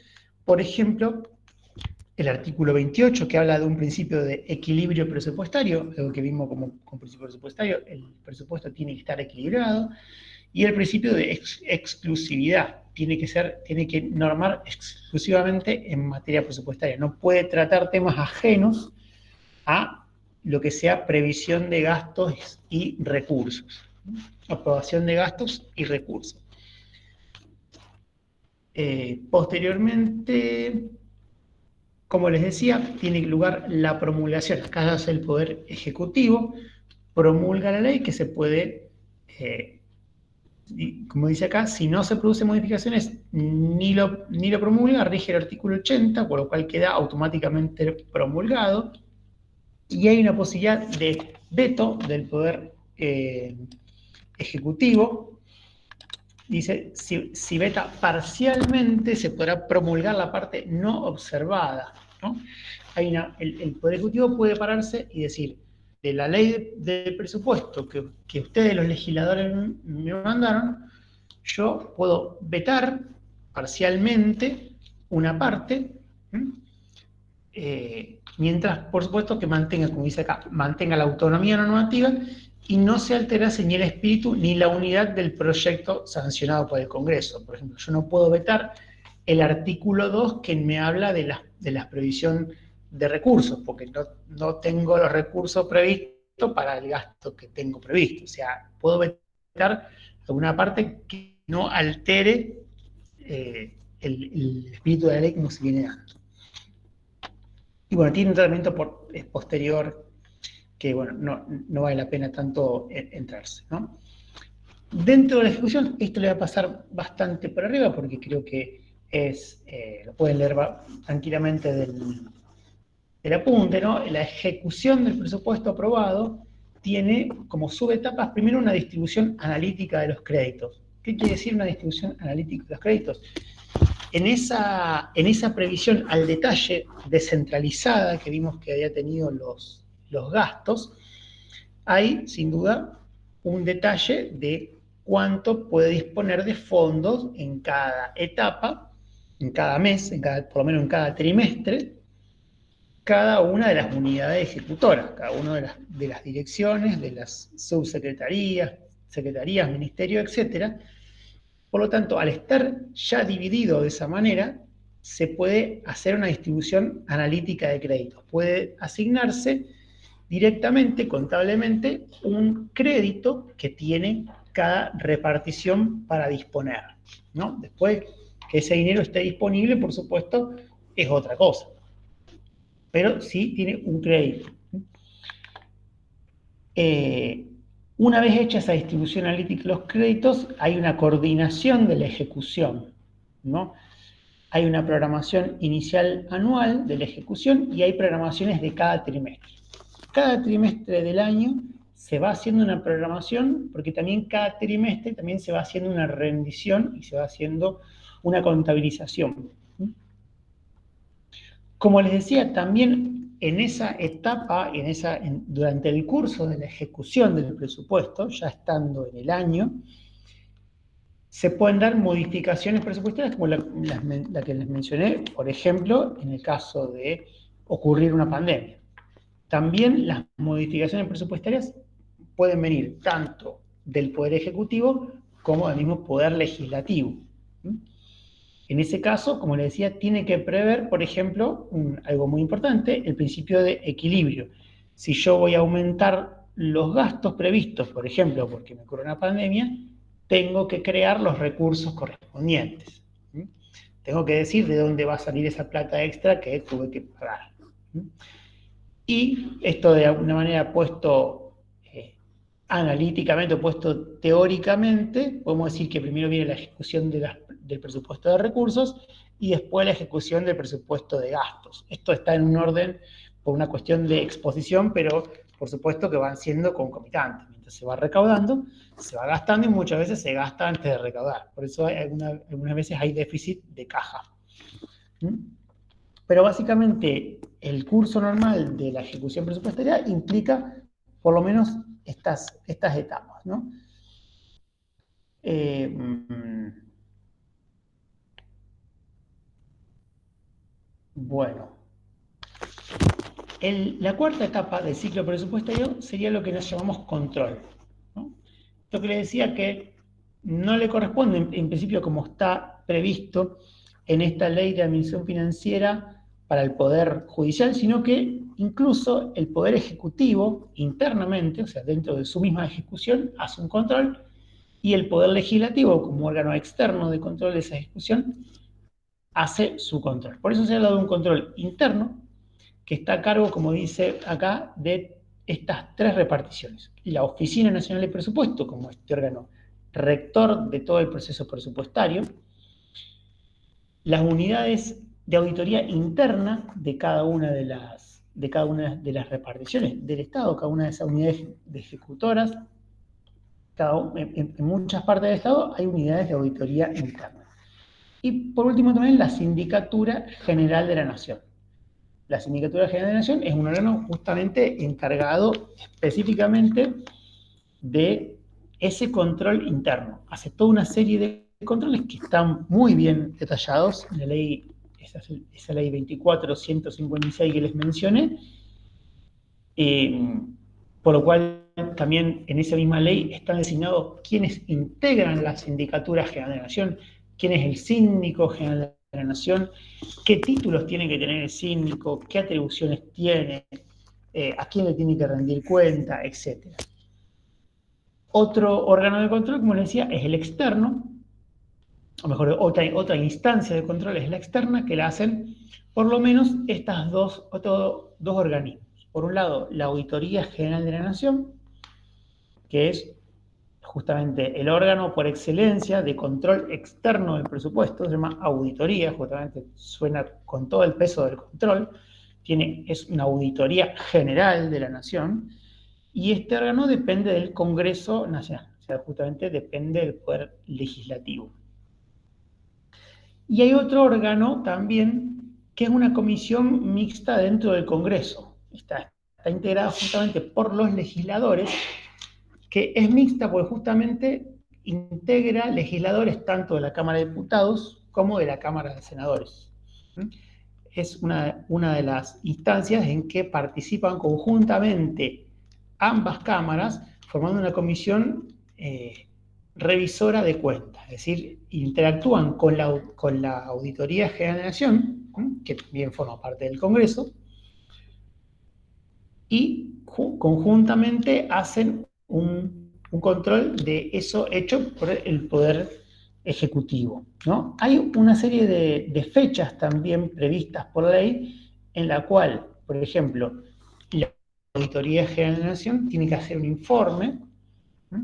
Por ejemplo, el artículo 28, que habla de un principio de equilibrio presupuestario, algo que vimos como principio presupuestario, el presupuesto tiene que estar equilibrado, Y el principio de exclusividad tiene que normar exclusivamente en materia presupuestaria. No puede tratar temas ajenos a lo que sea previsión de gastos y recursos. Aprobación de gastos y recursos. Posteriormente, como les decía, tiene lugar la promulgación. Acá es el Poder Ejecutivo, promulga la ley que se puede, como dice acá, si no se producen modificaciones, ni lo promulga, rige el artículo 80, por lo cual queda automáticamente promulgado, y hay una posibilidad de veto del Poder Ejecutivo. Dice, si veta parcialmente, se podrá promulgar la parte no observada, ¿no? El Poder Ejecutivo puede pararse y decir, de la ley de presupuesto que ustedes, los legisladores, me mandaron, yo puedo vetar parcialmente una parte, mientras, por supuesto, que mantenga, como dice acá, mantenga la autonomía normativa y no se alterase ni el espíritu ni la unidad del proyecto sancionado por el Congreso. Por ejemplo, yo no puedo vetar el artículo 2 que me habla de la previsión de recursos, porque no tengo los recursos previstos para el gasto que tengo previsto. O sea, puedo vetar alguna parte que no altere el espíritu de la ley como se viene dando. Y bueno, tiene un tratamiento posterior que, bueno, no vale la pena tanto entrarse, ¿no? Dentro de la ejecución, esto le va a pasar bastante por arriba porque creo que lo pueden leer tranquilamente del apunte, ¿no? La ejecución del presupuesto aprobado tiene como subetapas, primero, una distribución analítica de los créditos. ¿Qué quiere decir una distribución analítica de los créditos? En esa previsión al detalle descentralizada que vimos que había tenido los gastos, hay sin duda un detalle de cuánto puede disponer de fondos en cada etapa, en cada mes, por lo menos en cada trimestre, cada una de las unidades ejecutoras, cada una de las direcciones, de las subsecretarías, secretarías, ministerios, etcétera. Por lo tanto, al estar ya dividido de esa manera, se puede hacer una distribución analítica de créditos. Puede asignarse directamente, contablemente, un crédito que tiene cada repartición para disponer, ¿no? Después, que ese dinero esté disponible, por supuesto, es otra cosa. Pero sí tiene un crédito. Una vez hecha esa distribución analítica de los créditos, hay una coordinación de la ejecución, ¿no? Hay una programación inicial anual de la ejecución y hay programaciones de cada trimestre. Cada trimestre del año se va haciendo una programación, porque también cada trimestre también se va haciendo una rendición y se va haciendo una contabilización. Como les decía, también en esa etapa, durante el curso de la ejecución del presupuesto, ya estando en el año, se pueden dar modificaciones presupuestarias como la que les mencioné, por ejemplo, en el caso de ocurrir una pandemia. También las modificaciones presupuestarias pueden venir tanto del Poder Ejecutivo como del mismo Poder Legislativo. En ese caso, como les decía, tiene que prever, por ejemplo, algo muy importante, el principio de equilibrio. Si yo voy a aumentar los gastos previstos, por ejemplo, porque me ocurre una pandemia, tengo que crear los recursos correspondientes. Tengo que decir de dónde va a salir esa plata extra que tuve que pagar. Y esto de alguna manera puesto analíticamente o puesto teóricamente, podemos decir que primero viene la ejecución del presupuesto de recursos y después la ejecución del presupuesto de gastos. Esto está en un orden por una cuestión de exposición, pero por supuesto que van siendo concomitantes. Mientras se va recaudando, se va gastando y muchas veces se gasta antes de recaudar. Por eso algunas veces hay déficit de caja. Pero básicamente el curso normal de la ejecución presupuestaria implica por lo menos estas etapas, ¿no? Bueno, la cuarta etapa del ciclo presupuestario sería lo que nos llamamos control, ¿no? Esto que les decía que no le corresponde en principio como está previsto en esta ley de administración financiera para el Poder Judicial, sino que incluso el Poder Ejecutivo internamente, o sea, dentro de su misma ejecución, hace un control y el Poder Legislativo, como órgano externo de control de esa ejecución, hace su control. Por eso se habla de un control interno que está a cargo, como dice acá, de estas tres reparticiones. La Oficina Nacional de Presupuesto, como este órgano rector de todo el proceso presupuestario, las unidades de auditoría interna de cada una de las reparticiones del Estado, cada una de esas unidades de ejecutoras, en muchas partes del Estado hay unidades de auditoría interna. Y por último también la Sindicatura General de la Nación. La Sindicatura General de la Nación es un órgano justamente encargado específicamente de ese control interno. Hace toda una serie de controles que están muy bien detallados en la ley, esa ley 24.156 que les mencioné, por lo cual también en esa misma ley están designados quienes integran la Sindicatura General de la Nación, quién es el síndico general de la Nación, qué títulos tiene que tener el síndico, qué atribuciones tiene, a quién le tiene que rendir cuenta, etc. Otro órgano de control, como les decía, es el externo, o mejor, otra instancia de control es la externa, que la hacen por lo menos estas dos organismos. Por un lado, la Auditoría General de la Nación, que es justamente el órgano por excelencia de control externo del presupuesto, se llama auditoría, justamente suena con todo el peso del control, es una auditoría general de la nación, y este órgano depende del Congreso Nacional, o sea, justamente depende del Poder Legislativo. Y hay otro órgano también, que es una comisión mixta dentro del Congreso, está integrada justamente por los legisladores, que es mixta porque justamente integra legisladores tanto de la Cámara de Diputados como de la Cámara de Senadores. Es una de las instancias en que participan conjuntamente ambas cámaras, formando una comisión revisora de cuentas, es decir, interactúan con la Auditoría General de la Nación, que también forma parte del Congreso, y conjuntamente hacen un control de eso hecho por el Poder Ejecutivo, ¿no? Hay una serie de fechas también previstas por ley en la cual, por ejemplo, la Auditoría General de la Nación tiene que hacer un informe, ¿sí?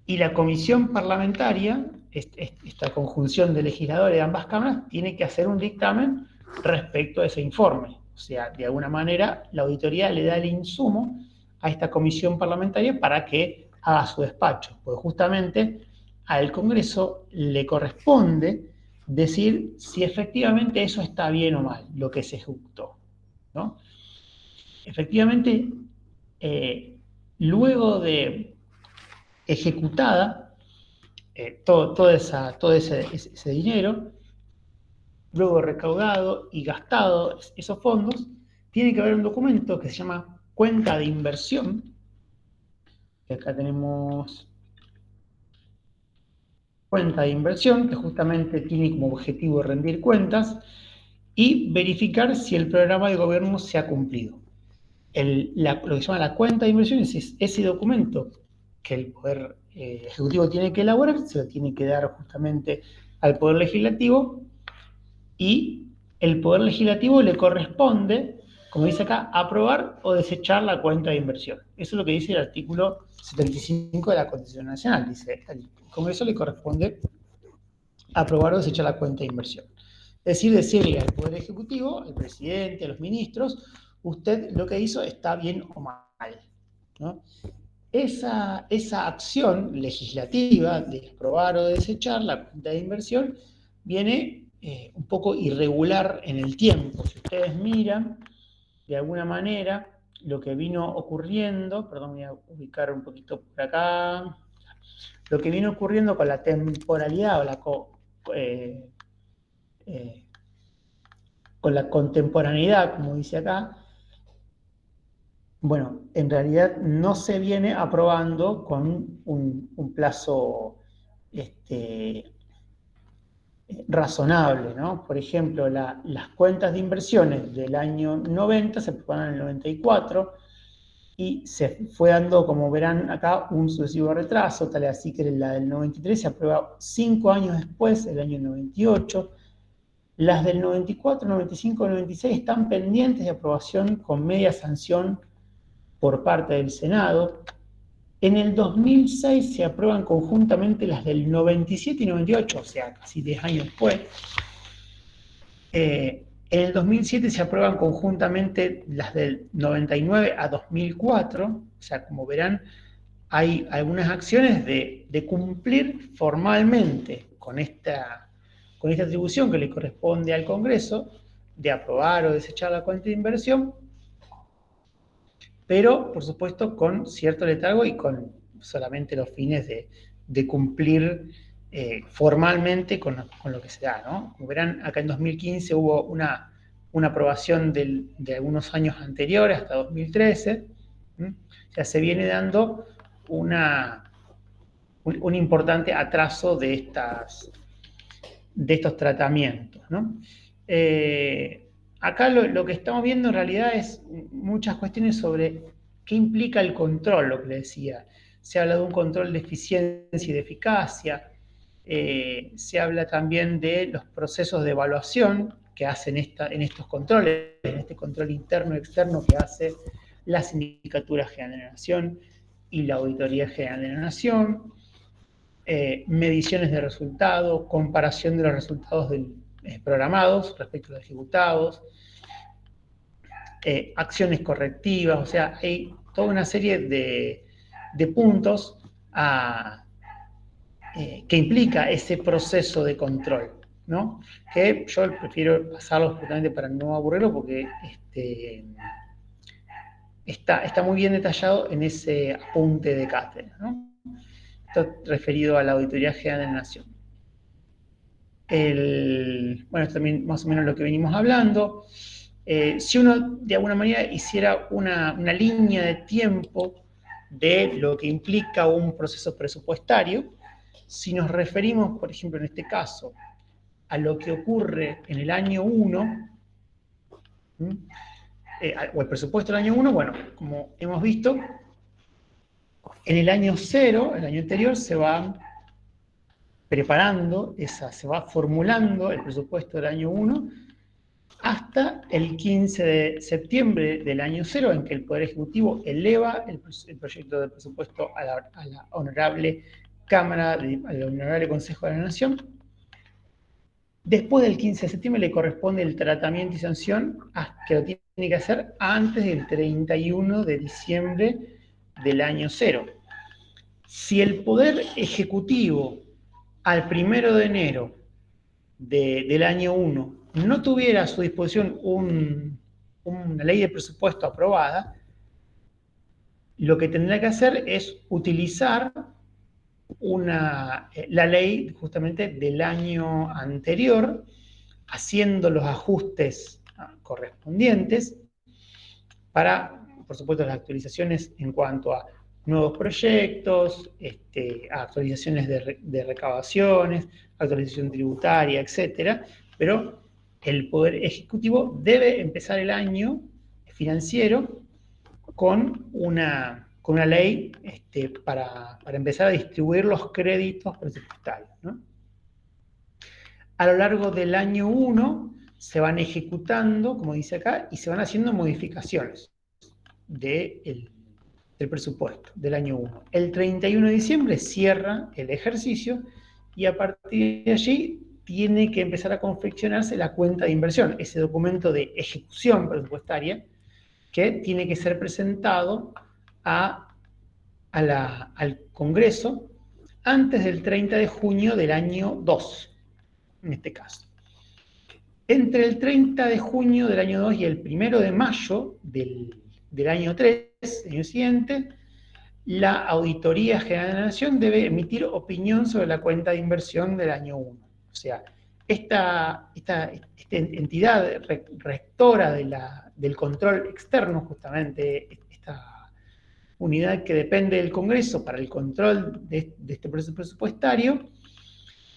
Y la comisión parlamentaria, esta conjunción de legisladores de ambas cámaras, tiene que hacer un dictamen respecto a ese informe. O sea, de alguna manera, la auditoría le da el insumo a esta comisión parlamentaria para que haga su despacho, porque justamente al Congreso le corresponde decir si efectivamente eso está bien o mal, lo que se ejecutó, ¿no? Efectivamente, luego de ejecutada todo ese dinero, luego recaudado y gastado esos fondos, tiene que haber un documento que se llama cuenta de inversión, que acá tenemos cuenta de inversión, que justamente tiene como objetivo rendir cuentas y verificar si el programa de gobierno se ha cumplido. Lo que se llama la cuenta de inversión es ese documento que el Poder Ejecutivo tiene que elaborar, se lo tiene que dar justamente al Poder Legislativo, y el Poder Legislativo le corresponde, como dice acá, aprobar o desechar la cuenta de inversión. Eso es lo que dice el artículo 75 de la Constitución Nacional. Dice, al Congreso le corresponde aprobar o desechar la cuenta de inversión. Es decir, decirle al Poder Ejecutivo, al presidente, a los ministros, usted lo que hizo está bien o mal, ¿no? Esa acción legislativa de aprobar o desechar la cuenta de inversión viene un poco irregular en el tiempo. Si ustedes miran, de alguna manera, lo que vino ocurriendo, perdón, voy a ubicar un poquito por acá, lo que vino ocurriendo con la temporalidad o eh, con la contemporaneidad, como dice acá, bueno, en realidad no se viene aprobando con un plazo razonable, ¿no? Por ejemplo, las cuentas de inversiones del año 90 se aprobaron en el 94 y se fue dando, como verán acá, un sucesivo retraso, tal así que la del 93 se aprueba 5 años después, el año 98. Las del 94, 95 y 96 están pendientes de aprobación con media sanción por parte del Senado. En el 2006 se aprueban conjuntamente las del 97 y 98, o sea, casi 10 años después. En el 2007 se aprueban conjuntamente las del 99 a 2004, o sea, como verán, hay algunas acciones de cumplir formalmente con esta atribución que le corresponde al Congreso, de aprobar o desechar la cuenta de inversión, pero por supuesto con cierto letargo y con solamente los fines de cumplir formalmente con lo que se da, ¿no? Como verán, acá en 2015 hubo una aprobación de algunos años anteriores, hasta 2013, ¿m? O sea, se viene dando un importante atraso de estos tratamientos, ¿no? Acá lo que estamos viendo en realidad es muchas cuestiones sobre qué implica el control, lo que le decía. Se habla de un control de eficiencia y de eficacia, se habla también de los procesos de evaluación que hacen en estos controles, en este control interno y externo que hace la Sindicatura General de la Nación y la Auditoría General de la Nación. Mediciones de resultados, comparación de los resultados programados respecto a los ejecutados, acciones correctivas, o sea, hay toda una serie de puntos que implica ese proceso de control, ¿no? Que yo prefiero pasarlos justamente para no aburrirlo porque está muy bien detallado en ese apunte de cátedra, ¿no? Esto referido a la Auditoría General de la Nación. Bueno, esto también más o menos lo que venimos hablando. Si uno de alguna manera hiciera una línea de tiempo de lo que implica un proceso presupuestario, si nos referimos, por ejemplo, en este caso, a lo que ocurre en el año 1, o el presupuesto del año 1, bueno, como hemos visto, en el año 0, el año anterior, se va preparando, se va formulando el presupuesto del año 1 hasta el 15 de septiembre del año 0, en que el Poder Ejecutivo eleva el proyecto de presupuesto a la honorable Cámara, al honorable Consejo de la Nación. Después del 15 de septiembre le corresponde el tratamiento y sanción, que lo tiene que hacer antes del 31 de diciembre del año 0. Si el Poder Ejecutivo al 1 de enero del año 1 no tuviera a su disposición una ley de presupuesto aprobada, lo que tendrá que hacer es utilizar la ley justamente del año anterior, haciendo los ajustes correspondientes para, por supuesto, las actualizaciones en cuanto a nuevos proyectos, actualizaciones de recaudaciones, actualización tributaria, etcétera, pero el Poder Ejecutivo debe empezar el año financiero con una ley para empezar a distribuir los créditos presupuestarios, ¿no? A lo largo del año 1 se van ejecutando, como dice acá, y se van haciendo modificaciones del presupuesto del año 1. El 31 de diciembre cierra el ejercicio y a partir de allí tiene que empezar a confeccionarse la cuenta de inversión, ese documento de ejecución presupuestaria que tiene que ser presentado al Congreso antes del 30 de junio del año 2, en este caso. Entre el 30 de junio del año 2 y el 1 de mayo del año 3, el año siguiente, la Auditoría General de la Nación debe emitir opinión sobre la cuenta de inversión del año 1. O sea, esta entidad rectora del control externo, justamente esta unidad que depende del Congreso para el control de este proceso presupuestario,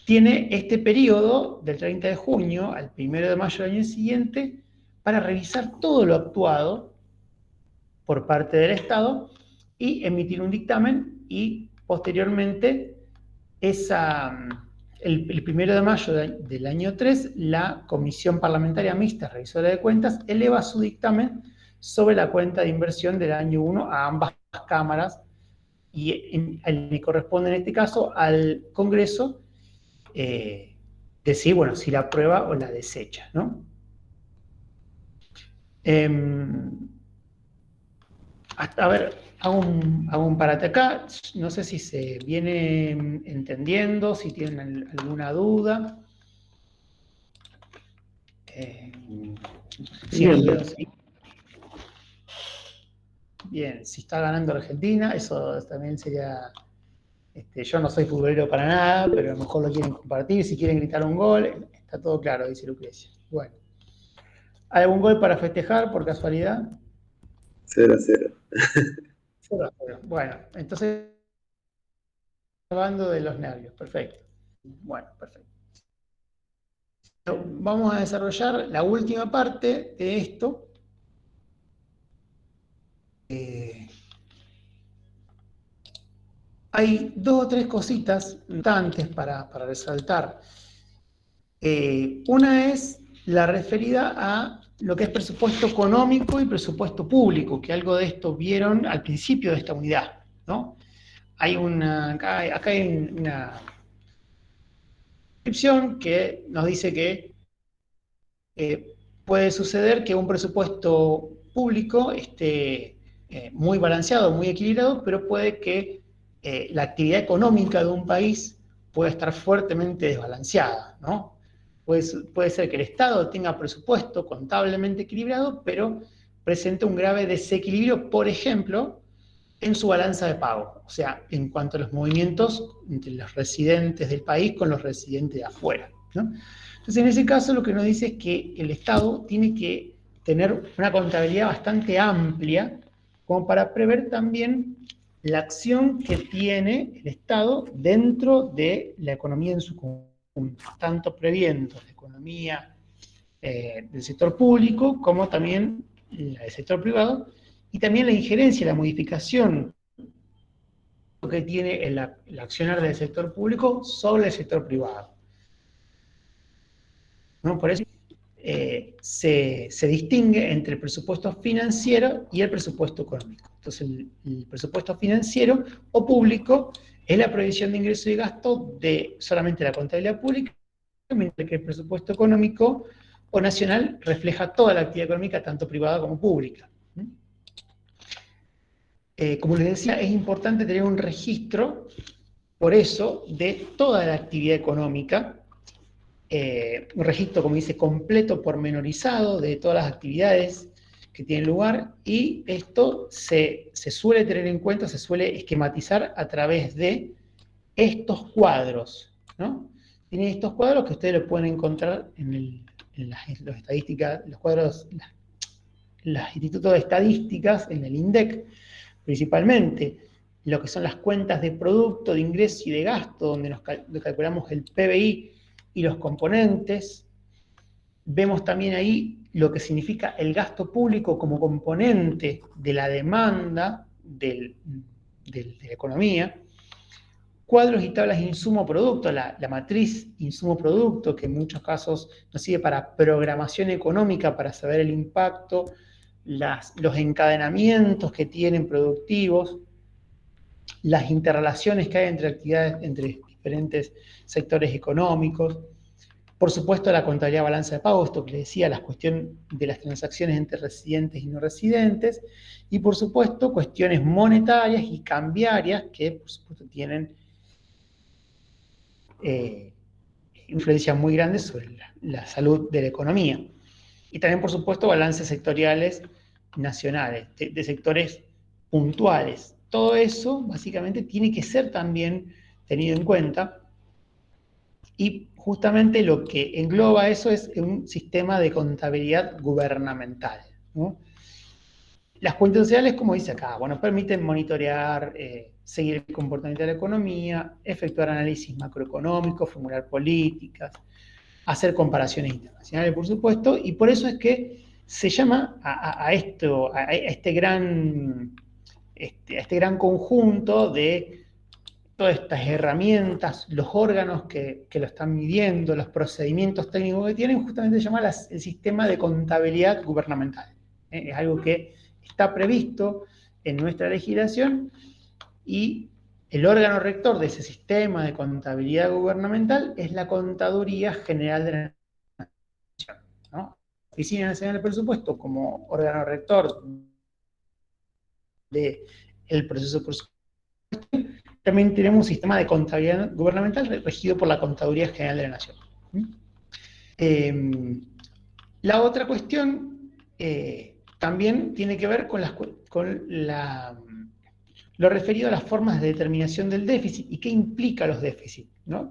tiene este periodo del 30 de junio al 1 de mayo del año siguiente para revisar todo lo actuado por parte del Estado y emitir un dictamen y posteriormente el 1 de mayo del año 3, la Comisión Parlamentaria Mixta Revisora de Cuentas eleva su dictamen sobre la cuenta de inversión del año 1 a ambas cámaras y le corresponde en este caso al Congreso decir, bueno, si la aprueba o la desecha, ¿no? A ver, hago un parate acá, no sé si se viene entendiendo, si tienen alguna duda. Sí, los veo, sí. Bien, si está ganando Argentina, eso también sería... yo no soy futbolero para nada, pero a lo mejor lo quieren compartir. Si quieren gritar un gol, está todo claro, dice Lucrecia. Bueno. ¿Algún gol para festejar, por casualidad? 0-0. 0-0. Bueno, entonces, hablando de los nervios, perfecto. Bueno, perfecto. Vamos a desarrollar la última parte de esto. Hay 2 o 3 cositas importantes para resaltar. Una es la referida a lo que es presupuesto económico y presupuesto público, que algo de esto vieron al principio de esta unidad, ¿no? Acá hay una descripción que nos dice que puede suceder que un presupuesto público esté muy balanceado, muy equilibrado, pero puede que la actividad económica de un país pueda estar fuertemente desbalanceada, ¿no? Puede ser que el Estado tenga presupuesto contablemente equilibrado, pero presente un grave desequilibrio, por ejemplo, en su balanza de pago, o sea, en cuanto a los movimientos entre los residentes del país con los residentes de afuera, ¿no? Entonces, en ese caso, lo que nos dice es que el Estado tiene que tener una contabilidad bastante amplia como para prever también la acción que tiene el Estado dentro de la economía en su conjunto, tanto previendo la economía del sector público como también la del sector privado, y también la injerencia, la modificación que tiene el accionar del sector público sobre el sector privado, ¿no? Por eso se distingue entre el presupuesto financiero y el presupuesto económico. Entonces, el presupuesto financiero o público es la previsión de ingresos y gastos de solamente la contabilidad pública, mientras que el presupuesto económico o nacional refleja toda la actividad económica, tanto privada como pública. Como les decía, es importante tener un registro, por eso, de toda la actividad económica, un registro, como dice, completo, pormenorizado de todas las actividades que tienen lugar, y esto se suele tener en cuenta, se suele esquematizar a través de estos cuadros, ¿no? Tienen estos cuadros que ustedes los pueden encontrar en las estadísticas, los cuadros, los institutos de estadísticas, en el INDEC, principalmente lo que son las cuentas de producto, de ingreso y de gasto, donde calculamos el PBI y los componentes. Vemos también ahí lo que significa el gasto público como componente de la demanda de la economía. Cuadros y tablas de insumo-producto, la matriz insumo-producto, que en muchos casos nos sirve para programación económica, para saber el impacto, los encadenamientos que tienen productivos, las interrelaciones que hay entre actividades, entre diferentes sectores económicos. Por supuesto, la contabilidad de balanza de pago, esto que les decía, la cuestión de las transacciones entre residentes y no residentes, y por supuesto, cuestiones monetarias y cambiarias que, por supuesto, tienen influencia muy grande sobre la salud de la economía. Y también, por supuesto, balances sectoriales nacionales, de sectores puntuales. Todo eso, básicamente, tiene que ser también tenido en cuenta, y justamente lo que engloba eso es un sistema de contabilidad gubernamental, ¿no? Las cuentas sociales, como dice acá, bueno, permiten monitorear seguir el comportamiento de la economía, efectuar análisis macroeconómico, formular políticas, hacer comparaciones internacionales, por supuesto, y por eso es que se llama a este gran conjunto de todas estas herramientas, los órganos que lo están midiendo, los procedimientos técnicos que tienen, justamente se llama el sistema de contabilidad gubernamental. Es algo que está previsto en nuestra legislación y el órgano rector de ese sistema de contabilidad gubernamental es la Contaduría General de la Nación, ¿no? Oficina Nacional del Presupuesto como órgano rector del proceso presupuestario. También tenemos un sistema de contabilidad gubernamental regido por la Contaduría General de la Nación. La otra cuestión también tiene que ver con lo referido a las formas de determinación del déficit y qué implica los déficits, ¿no?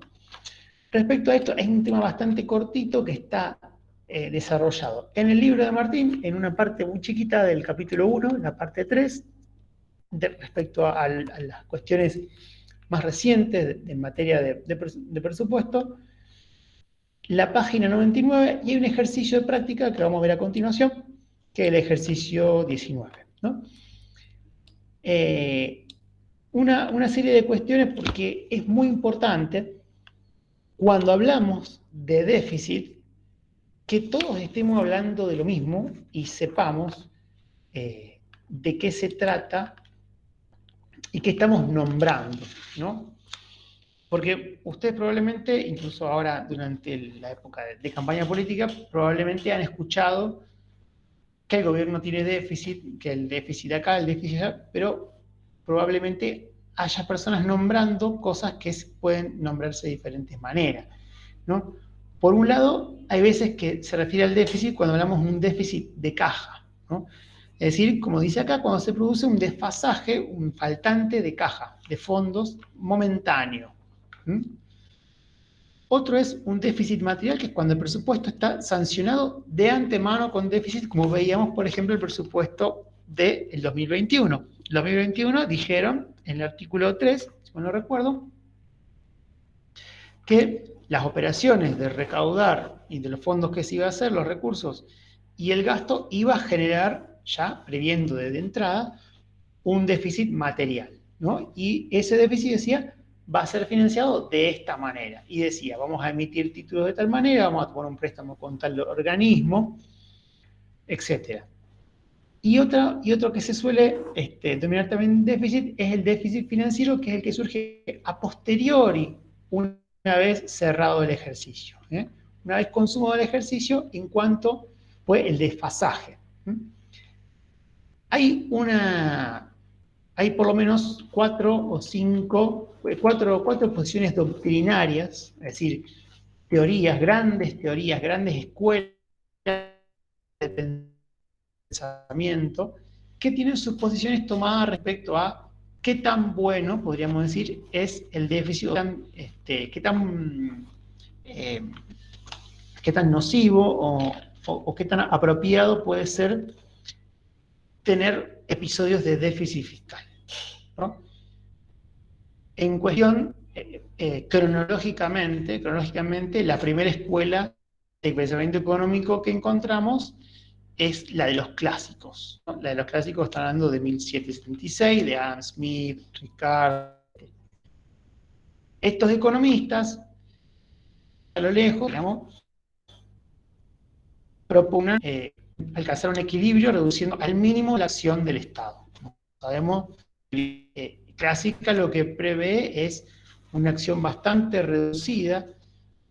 Respecto a esto, es un tema bastante cortito que está desarrollado en el libro de Martín, en una parte muy chiquita del capítulo 1, la parte 3, respecto a las cuestiones más recientes en materia de presupuesto, la página 99, y hay un ejercicio de práctica que vamos a ver a continuación, que es el ejercicio 19, ¿no? Una serie de cuestiones porque es muy importante cuando hablamos de déficit que todos estemos hablando de lo mismo y sepamos de qué se trata y qué estamos nombrando, ¿no? Porque ustedes probablemente, incluso ahora durante la época de campaña política, probablemente han escuchado que el gobierno tiene déficit, que el déficit acá, el déficit allá, pero probablemente haya personas nombrando cosas que pueden nombrarse de diferentes maneras, ¿no? Por un lado, hay veces que se refiere al déficit cuando hablamos de un déficit de caja, ¿no? Es decir, como dice acá, cuando se produce un desfasaje, un faltante de caja, de fondos momentáneo. Otro es un déficit material, que es cuando el presupuesto está sancionado de antemano con déficit, como veíamos, por ejemplo, el presupuesto del 2021. El 2021 dijeron en el artículo 3, si mal no recuerdo, que las operaciones de recaudar y de los fondos que se iba a hacer, los recursos y el gasto, iba a generar, ya previendo desde entrada, un déficit material, ¿no? Y ese déficit decía, va a ser financiado de esta manera. Y decía, vamos a emitir títulos de tal manera, vamos a tomar un préstamo con tal organismo, etc. Y otro que se suele denominar también déficit es el déficit financiero, que es el que surge a posteriori, una vez cerrado el ejercicio. Una vez consumado el ejercicio, en cuanto fue el desfasaje. Hay por lo menos cuatro posiciones doctrinarias, es decir, grandes teorías, grandes escuelas de pensamiento, que tienen sus posiciones tomadas respecto a qué tan bueno, podríamos decir, es el déficit, qué tan nocivo o qué tan apropiado puede ser tener episodios de déficit fiscal, ¿no? En cuestión, cronológicamente, la primera escuela de pensamiento económico que encontramos es la de los clásicos, ¿no? La de los clásicos está hablando de 1776, de Adam Smith, Ricardo. Estos economistas, a lo lejos, digamos, propugnan alcanzar un equilibrio reduciendo al mínimo la acción del Estado. Como sabemos, clásica lo que prevé es una acción bastante reducida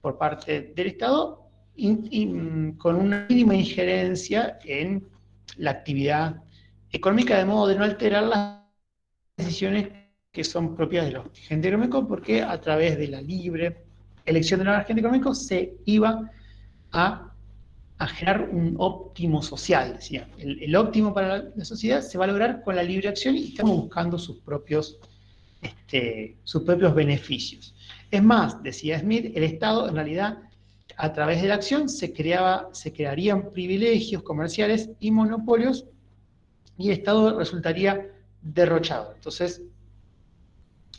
por parte del Estado y con una mínima injerencia en la actividad económica, de modo de no alterar las decisiones que son propias de los agentes económicos, porque a través de la libre elección de los agentes económicos se iba a generar un óptimo social. Decía. El óptimo para la sociedad se va a lograr con la libre acción y estamos buscando sus propios beneficios. Es más, decía Smith, el Estado en realidad a través de la acción se crearían privilegios comerciales y monopolios y el Estado resultaría derrochado. Entonces,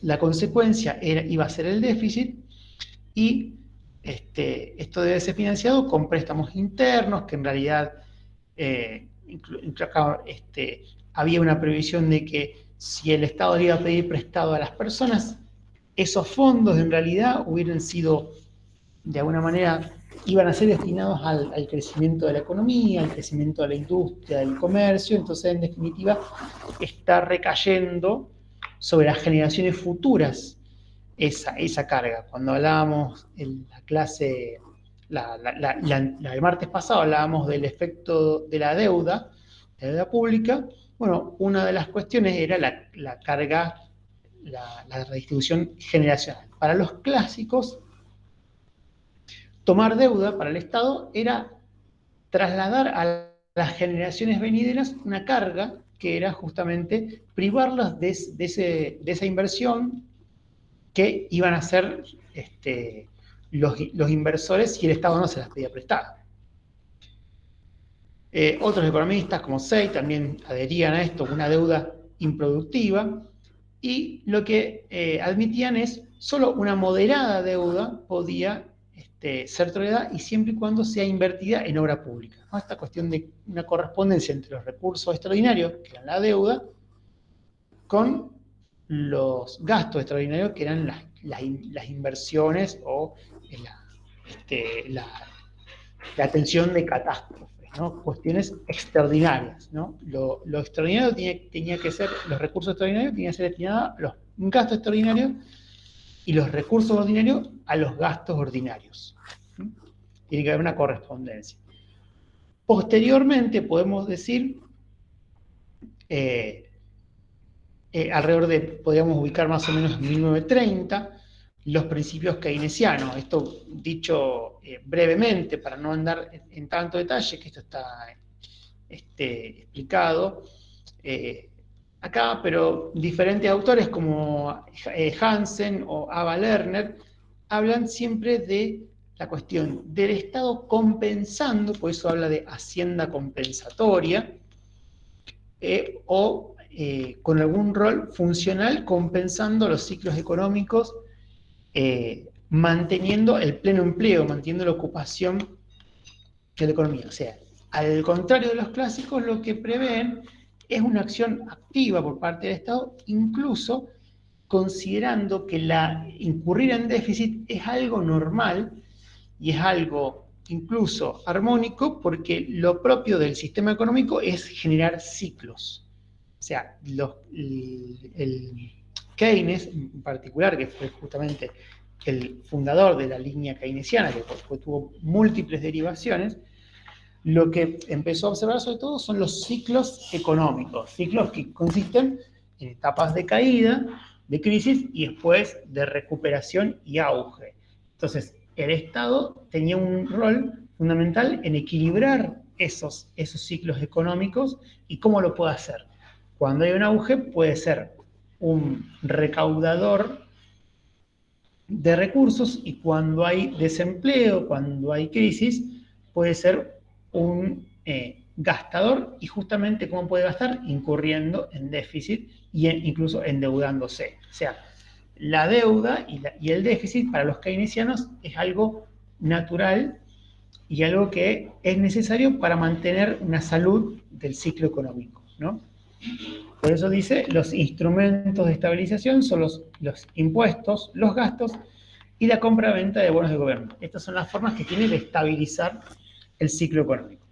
la consecuencia iba a ser el déficit, y esto debe ser financiado con préstamos internos, que en realidad había una previsión de que si el Estado le iba a pedir prestado a las personas, esos fondos en realidad hubieran sido, de alguna manera, iban a ser destinados al crecimiento de la economía, al crecimiento de la industria, del comercio. Entonces, en definitiva, está recayendo sobre las generaciones futuras esa carga. Cuando hablábamos en la clase, el martes pasado, hablábamos del efecto de la deuda pública. Bueno, una de las cuestiones era la carga, la redistribución generacional. Para los clásicos, tomar deuda para el Estado era trasladar a las generaciones venideras una carga que era justamente privarlas de esa inversión que iban a hacer los inversores si el Estado no se las pedía prestadas. Otros economistas, como Say, también adherían a esto, una deuda improductiva, y lo que admitían es solo una moderada deuda podía ser tolerada, y siempre y cuando sea invertida en obra pública, ¿no? Esta cuestión de una correspondencia entre los recursos extraordinarios, que eran la deuda, con los gastos extraordinarios, que eran las inversiones o la atención de catástrofes, ¿no? Cuestiones extraordinarias, ¿no? Lo extraordinario tenía que ser, los recursos extraordinarios tenían que ser destinados a los gastos extraordinarios, y los recursos ordinarios a los gastos ordinarios. Tiene que haber una correspondencia. Posteriormente, podemos decir, podríamos ubicar más o menos en 1930, los principios keynesianos. Esto dicho brevemente, para no andar en tanto detalle, que esto está explicado acá, pero diferentes autores como Hansen o Ava Lerner hablan siempre de la cuestión del Estado compensando, por eso habla de hacienda compensatoria, con algún rol funcional compensando los ciclos económicos, manteniendo el pleno empleo, manteniendo la ocupación de la economía. O sea, al contrario de los clásicos, lo que prevén es una acción activa por parte del Estado, incluso considerando que incurrir en déficit es algo normal y es algo incluso armónico, porque lo propio del sistema económico es generar ciclos. O sea, el Keynes en particular, que fue justamente el fundador de la línea keynesiana, que tuvo múltiples derivaciones, lo que empezó a observar sobre todo son los ciclos económicos, ciclos que consisten en etapas de caída, de crisis y después de recuperación y auge. Entonces, el Estado tenía un rol fundamental en equilibrar esos ciclos económicos. ¿Y cómo lo puede hacer? Cuando hay un auge, puede ser un recaudador de recursos, y cuando hay desempleo, cuando hay crisis, puede ser un gastador. Y justamente, ¿cómo puede gastar? Incurriendo en déficit e incluso endeudándose. O sea, la deuda y el déficit para los keynesianos es algo natural y algo que es necesario para mantener una salud del ciclo económico, ¿no? Por eso dice, los instrumentos de estabilización son los impuestos, los gastos y la compra-venta de bonos de gobierno. Estas son las formas que tiene de estabilizar el ciclo económico.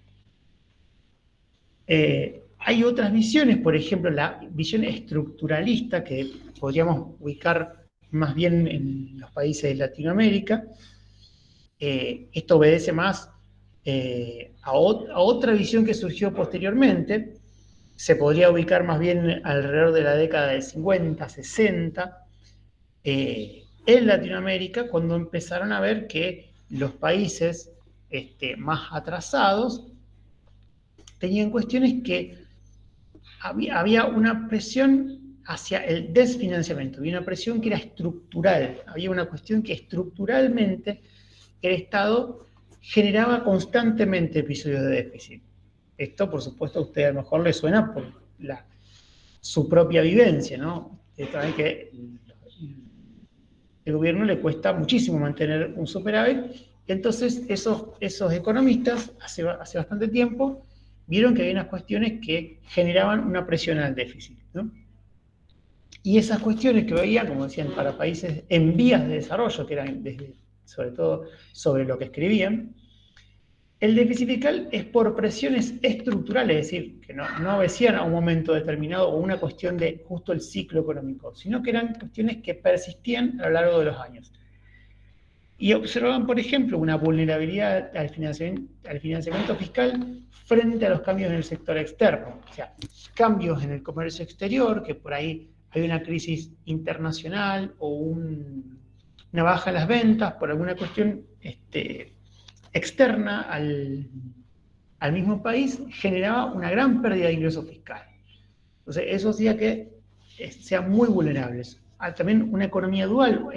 Hay otras visiones, por ejemplo, la visión estructuralista, que podríamos ubicar más bien en los países de Latinoamérica. Esto obedece más a otra visión que surgió posteriormente. Se podría ubicar más bien alrededor de la década del 50, 60, en Latinoamérica, cuando empezaron a ver que los países más atrasados tenían cuestiones que había una presión hacia el desfinanciamiento, había una presión que era estructural, había una cuestión que estructuralmente el Estado generaba constantemente episodios de déficit. Esto, por supuesto, a usted a lo mejor le suena por su propia vivencia, ¿no? Esto es que el gobierno le cuesta muchísimo mantener un superávit. Entonces, esos economistas, hace bastante tiempo, vieron que había unas cuestiones que generaban una presión al déficit, ¿no? Y esas cuestiones que veían, como decían, para países en vías de desarrollo, que eran sobre todo sobre lo que escribían, el déficit fiscal es por presiones estructurales, es decir, que no obedecían a un momento determinado o una cuestión de justo el ciclo económico, sino que eran cuestiones que persistían a lo largo de los años. Y observaban, por ejemplo, una vulnerabilidad al financiamiento fiscal frente a los cambios en el sector externo. O sea, cambios en el comercio exterior, que por ahí hay una crisis internacional o una baja en las ventas por alguna cuestión externa al mismo país, generaba una gran pérdida de ingresos fiscales. Entonces, eso hacía que sean muy vulnerables. También una economía dual,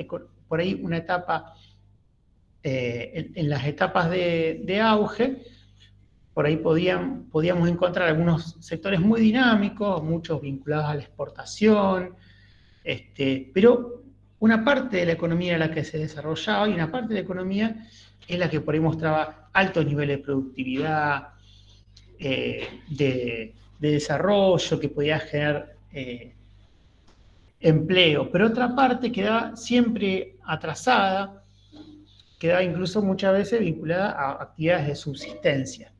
por ahí una etapa, en las etapas de auge, por ahí podíamos encontrar algunos sectores muy dinámicos, muchos vinculados a la exportación, pero una parte de la economía era la que se desarrollaba y una parte de la economía es la que por ahí mostraba altos niveles de productividad, de desarrollo, que podía generar empleo, pero otra parte quedaba siempre atrasada, quedaba incluso muchas veces vinculada a actividades de subsistencia.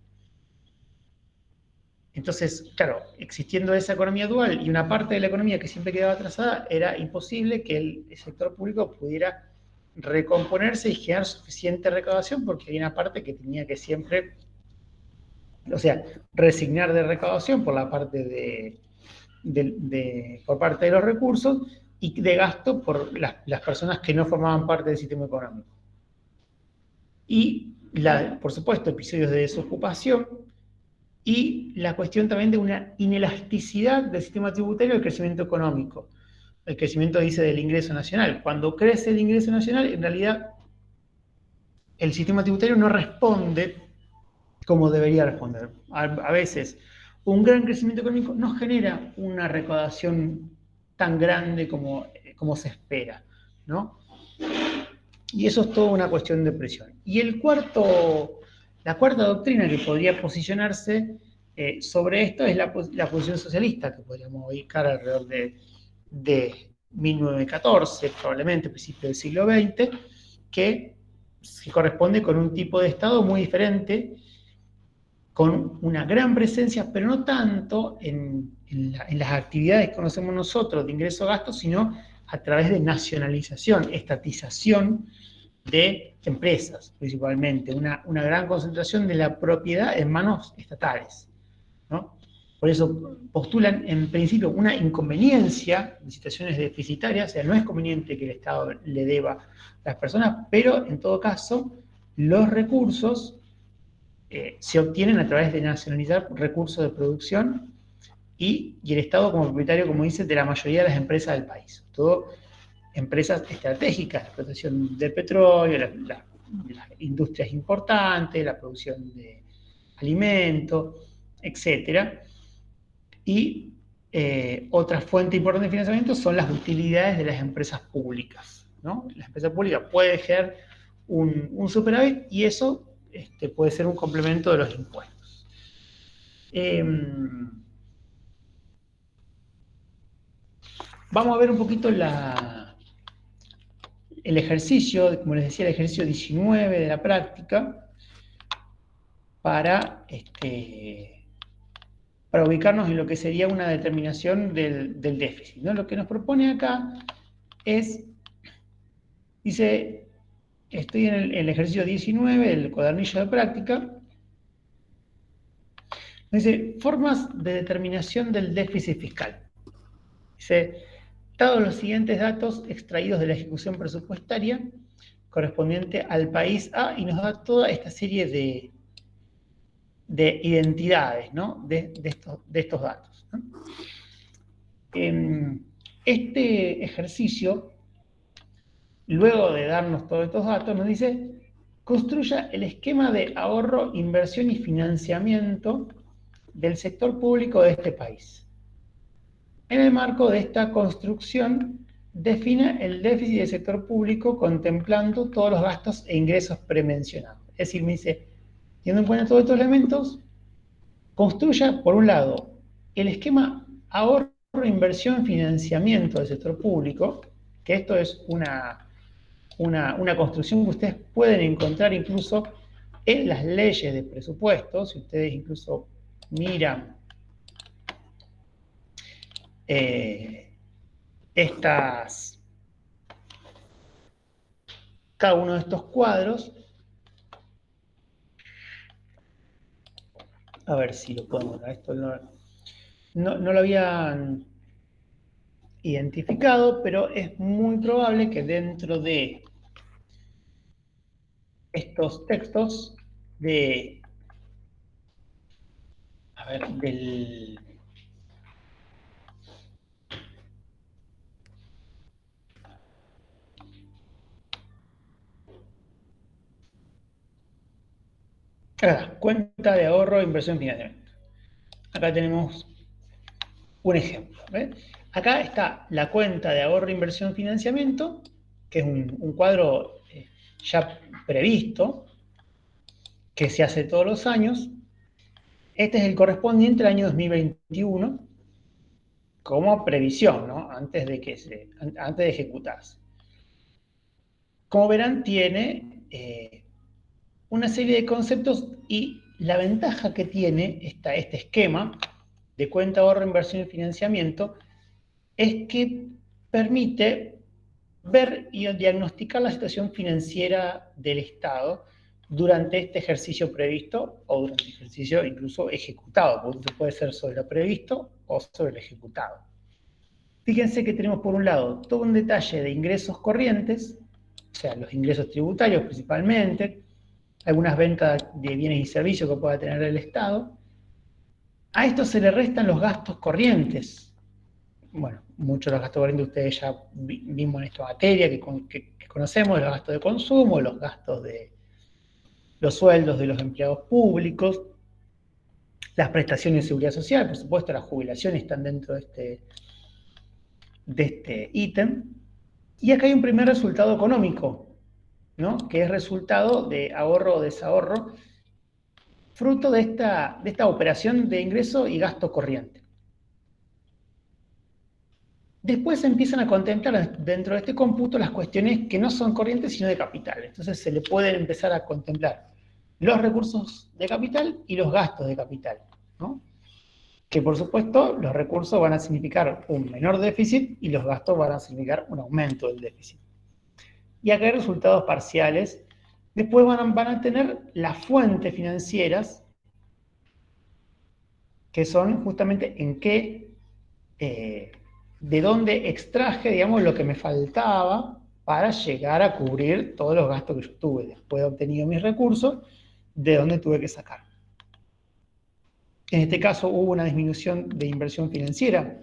Entonces, claro, existiendo esa economía dual y una parte de la economía que siempre quedaba atrasada, era imposible que el sector público pudiera recomponerse y generar suficiente recaudación, porque hay una parte que tenía que siempre, o sea, resignar de recaudación por la parte por parte de los recursos y de gasto por las personas que no formaban parte del sistema económico. Y, por supuesto, episodios de desocupación y la cuestión también de una inelasticidad del sistema tributario al crecimiento económico. El crecimiento, dice, del ingreso nacional. Cuando crece el ingreso nacional, en realidad el sistema tributario no responde como debería responder. A veces, un gran crecimiento económico no genera una recaudación tan grande como se espera, ¿no? Y eso es toda una cuestión de presión. Y la cuarta doctrina que podría posicionarse sobre esto es la posición socialista, que podríamos ubicar alrededor de 1914, probablemente, principio del siglo XX, que se corresponde con un tipo de Estado muy diferente, con una gran presencia, pero no tanto en las actividades que conocemos nosotros de ingreso-gasto, sino a través de nacionalización, estatización de empresas, principalmente, una gran concentración de la propiedad en manos estatales, ¿no? Por eso postulan, en principio, una inconveniencia en situaciones deficitarias, o sea, no es conveniente que el Estado le deba a las personas, pero en todo caso, los recursos se obtienen a través de nacionalizar recursos de producción y el Estado como propietario, como dice, de la mayoría de las empresas del país. Todo empresas estratégicas, la explotación del petróleo, las industrias importantes, la producción de alimentos, etc. Y otra fuente importante de financiamiento son las utilidades de las empresas públicas, ¿no? Las empresas públicas pueden generar un superávit y eso puede ser un complemento de los impuestos. Vamos a ver un poquito el ejercicio, como les decía, el ejercicio 19 de la práctica, para ubicarnos en lo que sería una determinación del déficit, ¿no? Lo que nos propone acá es, dice, estoy en el ejercicio 19 del cuadernillo de práctica, dice, formas de determinación del déficit fiscal. Dice, dados los siguientes datos extraídos de la ejecución presupuestaria correspondiente al país A, y nos da toda esta serie de identidades, ¿no? de estos datos, ¿no? Este ejercicio, luego de darnos todos estos datos, nos dice, construya el esquema de ahorro, inversión y financiamiento del sector público de este país. En el marco de esta construcción, defina el déficit del sector público contemplando todos los gastos e ingresos premencionados. Es decir, me dice, teniendo en cuenta todos estos elementos, construya, por un lado, el esquema ahorro, inversión, financiamiento del sector público, que esto es una construcción que ustedes pueden encontrar incluso en las leyes de presupuesto. Si ustedes incluso miran cada uno de estos cuadros, a ver si lo podemos ver, esto no lo habían identificado, pero es muy probable que dentro de estos textos del cuenta de ahorro, inversión, financiamiento. Acá tenemos un ejemplo. ¿Ves? Acá está la cuenta de ahorro, inversión, financiamiento, que es un cuadro ya previsto, que se hace todos los años. Este es el correspondiente al año 2021 como previsión, ¿no? Antes de ejecutarse. Como verán, tiene una serie de conceptos y la ventaja que tiene este esquema de cuenta, ahorro, inversión y financiamiento es que permite ver y diagnosticar la situación financiera del Estado durante este ejercicio previsto o durante el ejercicio incluso ejecutado, porque puede ser sobre lo previsto o sobre lo ejecutado. Fíjense que tenemos por un lado todo un detalle de ingresos corrientes, o sea, los ingresos tributarios principalmente, algunas ventas de bienes y servicios que pueda tener el Estado. A esto se le restan los gastos corrientes. Bueno, muchos de los gastos corrientes ustedes ya vimos en esta materia que conocemos, los gastos de consumo, los gastos de los sueldos de los empleados públicos, las prestaciones de seguridad social, por supuesto, las jubilaciones están dentro de este ítem. Y acá hay un primer resultado económico, ¿no? Que es resultado de ahorro o desahorro, fruto de esta operación de ingreso y gasto corriente. Después se empiezan a contemplar dentro de este cómputo las cuestiones que no son corrientes sino de capital. Entonces se le pueden empezar a contemplar los recursos de capital y los gastos de capital, ¿no? Que por supuesto los recursos van a significar un menor déficit y los gastos van a significar un aumento del déficit. Y acá hay resultados parciales. Después van a tener las fuentes financieras, que son justamente de dónde extraje, digamos, lo que me faltaba para llegar a cubrir todos los gastos que yo tuve. Después de obtenido mis recursos, de dónde tuve que sacar. En este caso hubo una disminución de inversión financiera.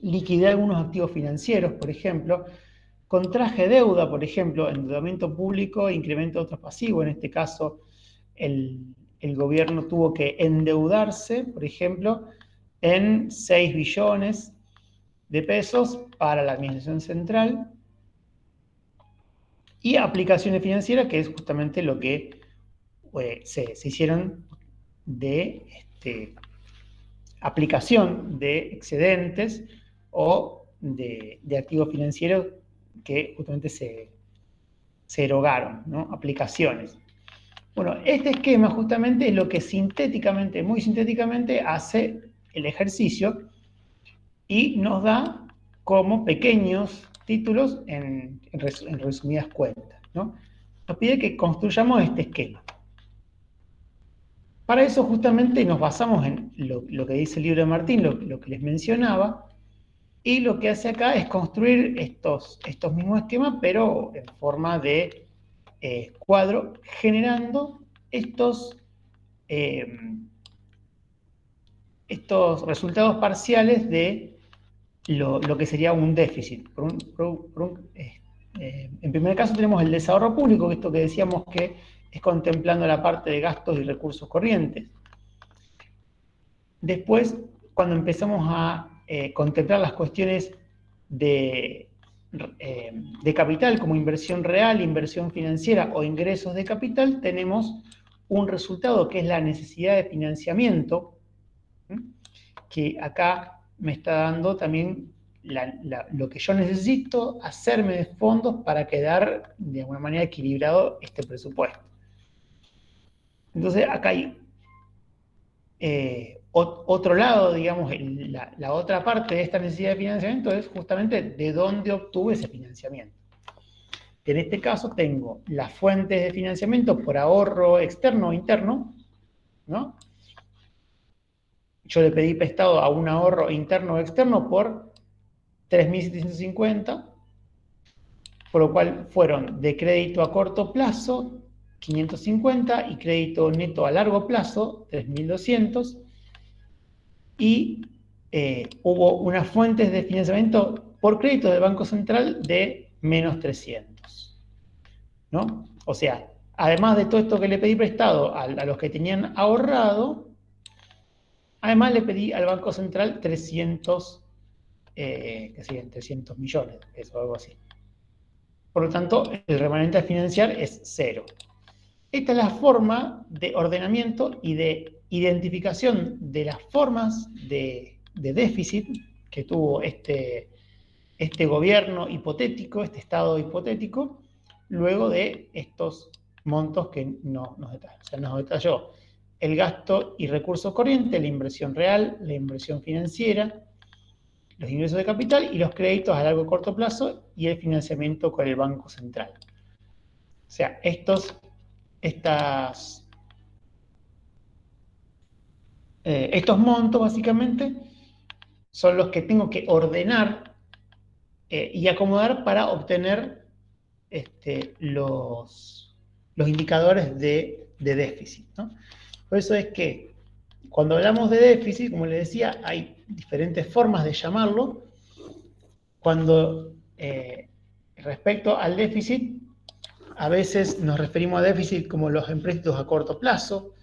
Liquidé algunos activos financieros, por ejemplo. Contraje deuda, por ejemplo, endeudamiento público, incremento de otros pasivos. En este caso, el gobierno tuvo que endeudarse, por ejemplo, en 6 billones de pesos para la administración central, y aplicaciones financieras, que es justamente lo que se hicieron de aplicación de excedentes o de activos financieros que justamente se erogaron, ¿no? Aplicaciones. Bueno, este esquema justamente es lo que sintéticamente, muy sintéticamente, hace el ejercicio y nos da como pequeños títulos en resumidas cuentas, ¿no? Nos pide que construyamos este esquema. Para eso justamente nos basamos en lo que dice el libro de Martín, lo que les mencionaba, y lo que hace acá es construir estos mismos esquemas, pero en forma de cuadro, generando estos resultados parciales de lo que sería un déficit. En primer caso tenemos el desahorro público, que esto que decíamos que es contemplando la parte de gastos y recursos corrientes. Después, cuando empezamos a contemplar las cuestiones de de capital como inversión real, inversión financiera o ingresos de capital, tenemos un resultado que es la necesidad de financiamiento, que acá me está dando también lo que yo necesito hacerme de fondos para quedar de alguna manera equilibrado este presupuesto. Entonces acá hay otro lado, digamos, la otra parte de esta necesidad de financiamiento es justamente de dónde obtuve ese financiamiento. En este caso tengo las fuentes de financiamiento por ahorro externo o interno, ¿no? Yo le pedí prestado a un ahorro interno o externo por 3.750, por lo cual fueron de crédito a corto plazo 550 y crédito neto a largo plazo 3.200, y hubo unas fuentes de financiamiento por crédito del Banco Central de menos 300, ¿no? O sea, además de todo esto que le pedí prestado a los que tenían ahorrado, además le pedí al Banco Central 300, que serían 300 millones, eso, algo así. Por lo tanto, el remanente a financiar es cero. Esta es la forma de ordenamiento y de identificación de las formas de déficit que tuvo este gobierno hipotético, este estado hipotético, luego de estos montos que nos detalló. O sea, nos detalló el gasto y recurso corriente, la inversión real, la inversión financiera, los ingresos de capital y los créditos a largo y corto plazo y el financiamiento con el Banco Central. O sea, estos montos básicamente son los que tengo que ordenar y acomodar para obtener los indicadores de déficit, ¿no? Por eso es que cuando hablamos de déficit, como les decía, hay diferentes formas de llamarlo. Cuando respecto al déficit, a veces nos referimos a déficit como los empréstitos a corto plazo,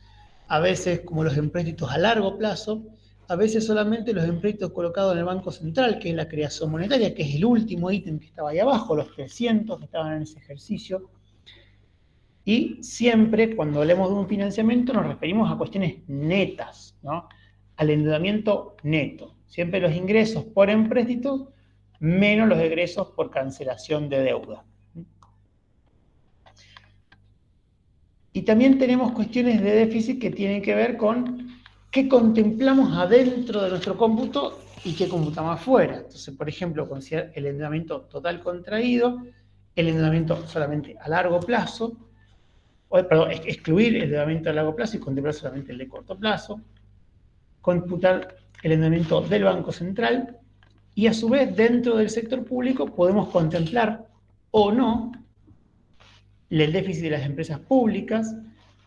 a veces como los empréstitos a largo plazo, a veces solamente los empréstitos colocados en el Banco Central, que es la creación monetaria, que es el último ítem que estaba ahí abajo, los 300 que estaban en ese ejercicio. Y siempre cuando hablemos de un financiamiento nos referimos a cuestiones netas, ¿no? Al endeudamiento neto. Siempre los ingresos por empréstitos menos los egresos por cancelación de deuda. Y también tenemos cuestiones de déficit que tienen que ver con qué contemplamos adentro de nuestro cómputo y qué computamos afuera. Entonces, por ejemplo, considerar el endeudamiento total contraído, el endeudamiento solamente a largo plazo, excluir el endeudamiento a largo plazo y contemplar solamente el de corto plazo, computar el endeudamiento del Banco Central, y a su vez dentro del sector público podemos contemplar o no el déficit de las empresas públicas,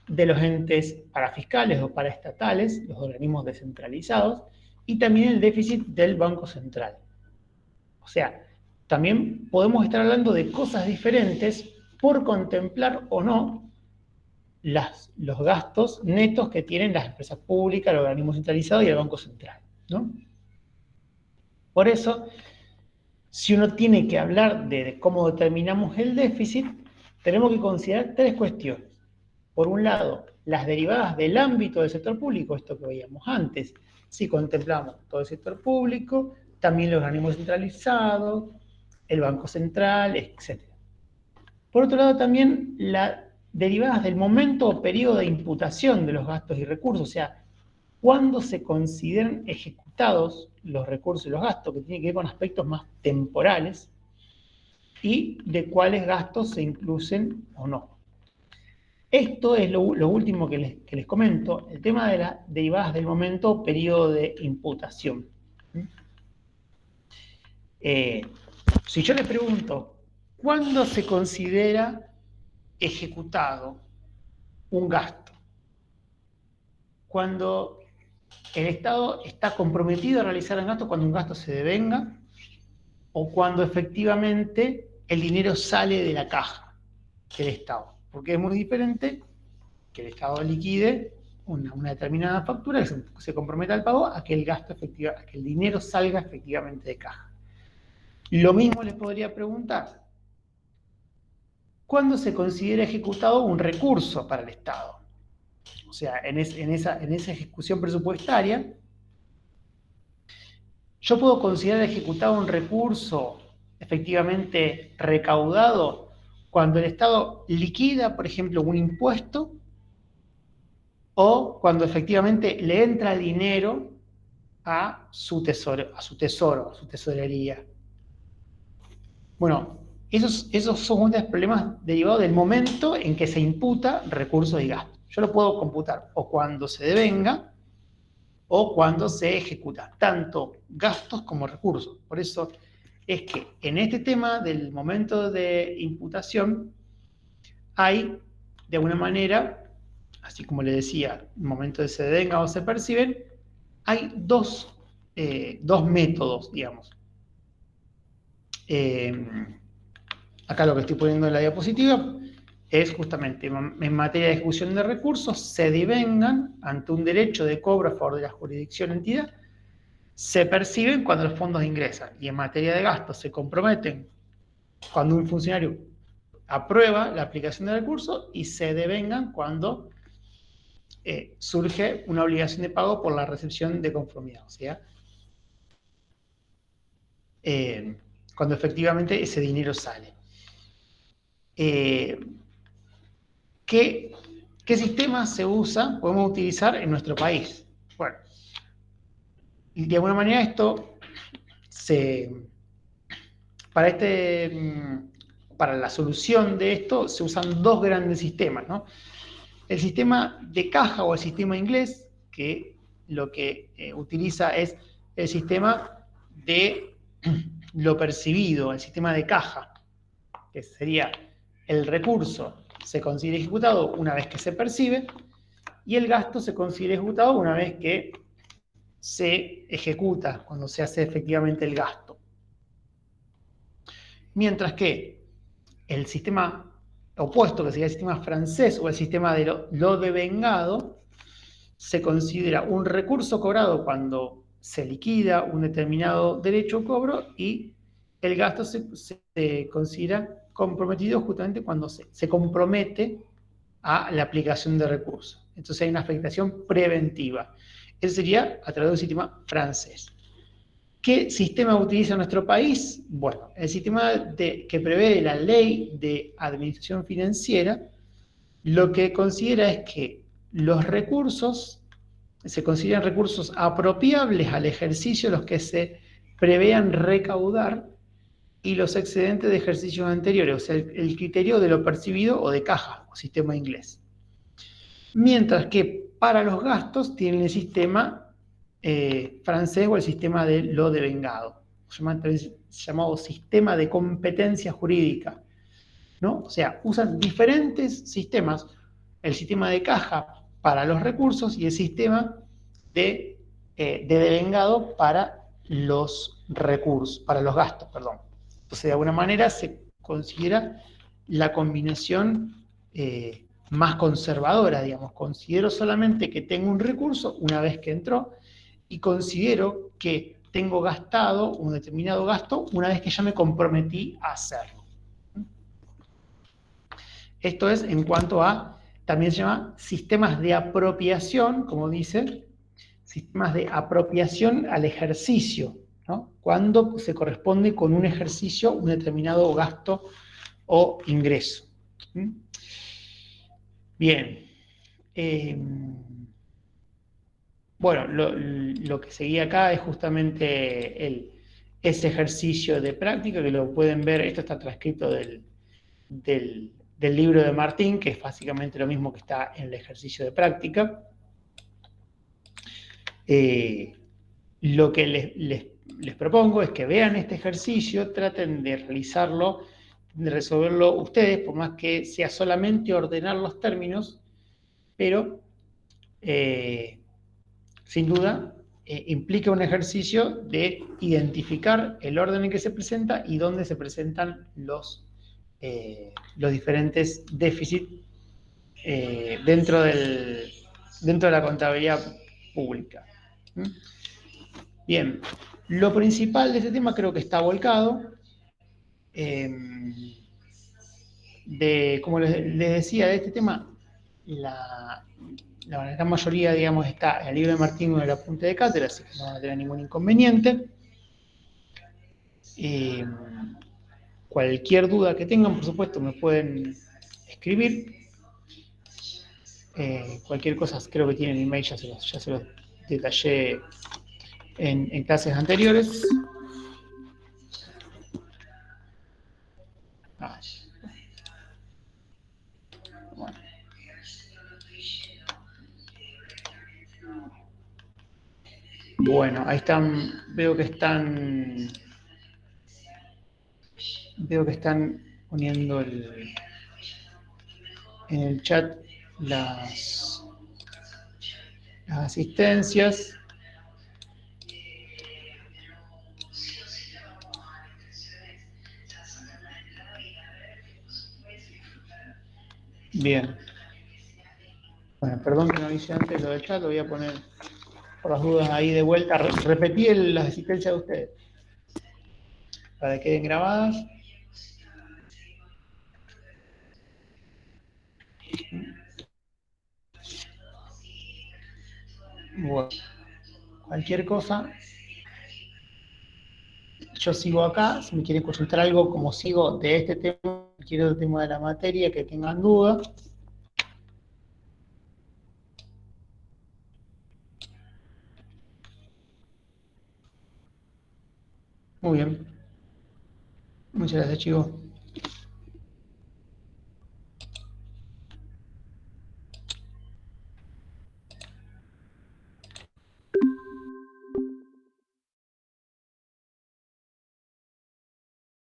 de los entes parafiscales o paraestatales, los organismos descentralizados, y también el déficit del Banco Central. O sea, también podemos estar hablando de cosas diferentes por contemplar o no los gastos netos que tienen las empresas públicas, el organismo centralizado y el Banco Central, ¿no? Por eso, si uno tiene que hablar de cómo determinamos el déficit, tenemos que considerar tres cuestiones. Por un lado, las derivadas del ámbito del sector público, esto que veíamos antes. Si contemplamos todo el sector público, también los organismos centralizados, el Banco Central, etc. Por otro lado, también las derivadas del momento o periodo de imputación de los gastos y recursos, o sea, cuándo se consideran ejecutados los recursos y los gastos, que tiene que ver con aspectos más temporales, y de cuáles gastos se incluyen o no. Esto es lo último que les comento, el tema de las derivadas del momento o periodo de imputación. Si yo le pregunto, ¿cuándo se considera ejecutado un gasto? Cuando el Estado está comprometido a realizar el gasto, cuando un gasto se devenga, o cuando efectivamente el dinero sale de la caja del Estado. Porque es muy diferente que el Estado liquide una determinada factura, que se comprometa al pago, a que el gasto efectivo, a que el dinero salga efectivamente de caja. Lo mismo les podría preguntar, ¿cuándo se considera ejecutado un recurso para el Estado? O sea, en esa ejecución presupuestaria, yo puedo considerar ejecutado un recurso efectivamente recaudado cuando el Estado liquida, por ejemplo, un impuesto, o cuando efectivamente le entra dinero a su tesoro, a su tesorería. Bueno, esos son unos problemas derivados del momento en que se imputa recursos y gastos. Yo lo puedo computar o cuando se devenga o cuando se ejecuta, tanto gastos como recursos. Por eso es que en este tema del momento de imputación hay, de alguna manera, así como le decía, el momento de se devenga o se perciben, hay dos métodos, digamos. Acá lo que estoy poniendo en la diapositiva es justamente en materia de ejecución de recursos, se devengan ante un derecho de cobro a favor de la jurisdicción o entidad, se perciben cuando los fondos ingresan, y en materia de gastos se comprometen cuando un funcionario aprueba la aplicación de recursos y se devengan cuando surge una obligación de pago por la recepción de conformidad, o sea, cuando efectivamente ese dinero sale. ¿Qué sistema se usa, podemos utilizar en nuestro país? Bueno, de alguna manera esto para la solución de esto se usan dos grandes sistemas, ¿no? El sistema de caja o el sistema inglés, que lo que utiliza es el sistema de lo percibido, el sistema de caja, que sería el recurso se considera ejecutado una vez que se percibe y el gasto se considera ejecutado una vez que se ejecuta, cuando se hace efectivamente el gasto. Mientras que el sistema opuesto, que sería el sistema francés o el sistema de lo devengado, se considera un recurso cobrado cuando se liquida un determinado derecho o cobro y el gasto se considera comprometido justamente cuando se compromete a la aplicación de recursos. Entonces hay una afectación preventiva. Eso sería a través del sistema francés. ¿Qué sistema utiliza nuestro país? Bueno, el sistema que prevé la ley de administración financiera lo que considera es que los recursos se consideran recursos apropiables al ejercicio los que se prevean recaudar y los excedentes de ejercicios anteriores, o sea, el criterio de lo percibido o de caja, o sistema inglés. Mientras que para los gastos tienen el sistema francés o el sistema de lo devengado, llamado sistema de competencia jurídica, ¿no? O sea, usan diferentes sistemas, el sistema de caja para los recursos y el sistema de devengado para los recursos, para los gastos, perdón. Entonces, de alguna manera se considera la combinación más conservadora, digamos. Considero solamente que tengo un recurso una vez que entró y considero que tengo gastado un determinado gasto una vez que ya me comprometí a hacerlo. Esto es en cuanto a, también se llama sistemas de apropiación, como dice, sistemas de apropiación al ejercicio, ¿no? Cuando se corresponde con un ejercicio, un determinado gasto o ingreso. Bien. Bueno, lo que seguía acá es justamente ese ejercicio de práctica, que lo pueden ver, esto está transcrito del libro de Martín, que es básicamente lo mismo que está en el ejercicio de práctica. Lo que les propongo es que vean este ejercicio, traten de realizarlo, de resolverlo ustedes, por más que sea solamente ordenar los términos, pero sin duda implica un ejercicio de identificar el orden en que se presenta y dónde se presentan los diferentes déficits dentro de la contabilidad pública. Bien, lo principal de este tema creo que está volcado. Como les decía, de este tema, la gran mayoría, digamos, está en el libro de Martín con el apunte de cátedra, así que no van a tener ningún inconveniente. Eh, Cualquier duda que tengan, por supuesto, me pueden escribir. Cualquier cosa, creo que tienen mi email, ya se los detallé en clases anteriores. Ah, bueno. Bueno, ahí están, veo que están poniendo en el chat las, las asistencias. Bien. Bueno, perdón que no hice antes lo del chat, lo voy a poner por las dudas ahí de vuelta. Repetí las asistencias de ustedes para que queden grabadas. Bueno, cualquier cosa, yo sigo acá. Si me quieren consultar algo, como sigo de este tema, cualquier otro tema de la materia que tengan duda. Muy bien. Muchas gracias, chicos.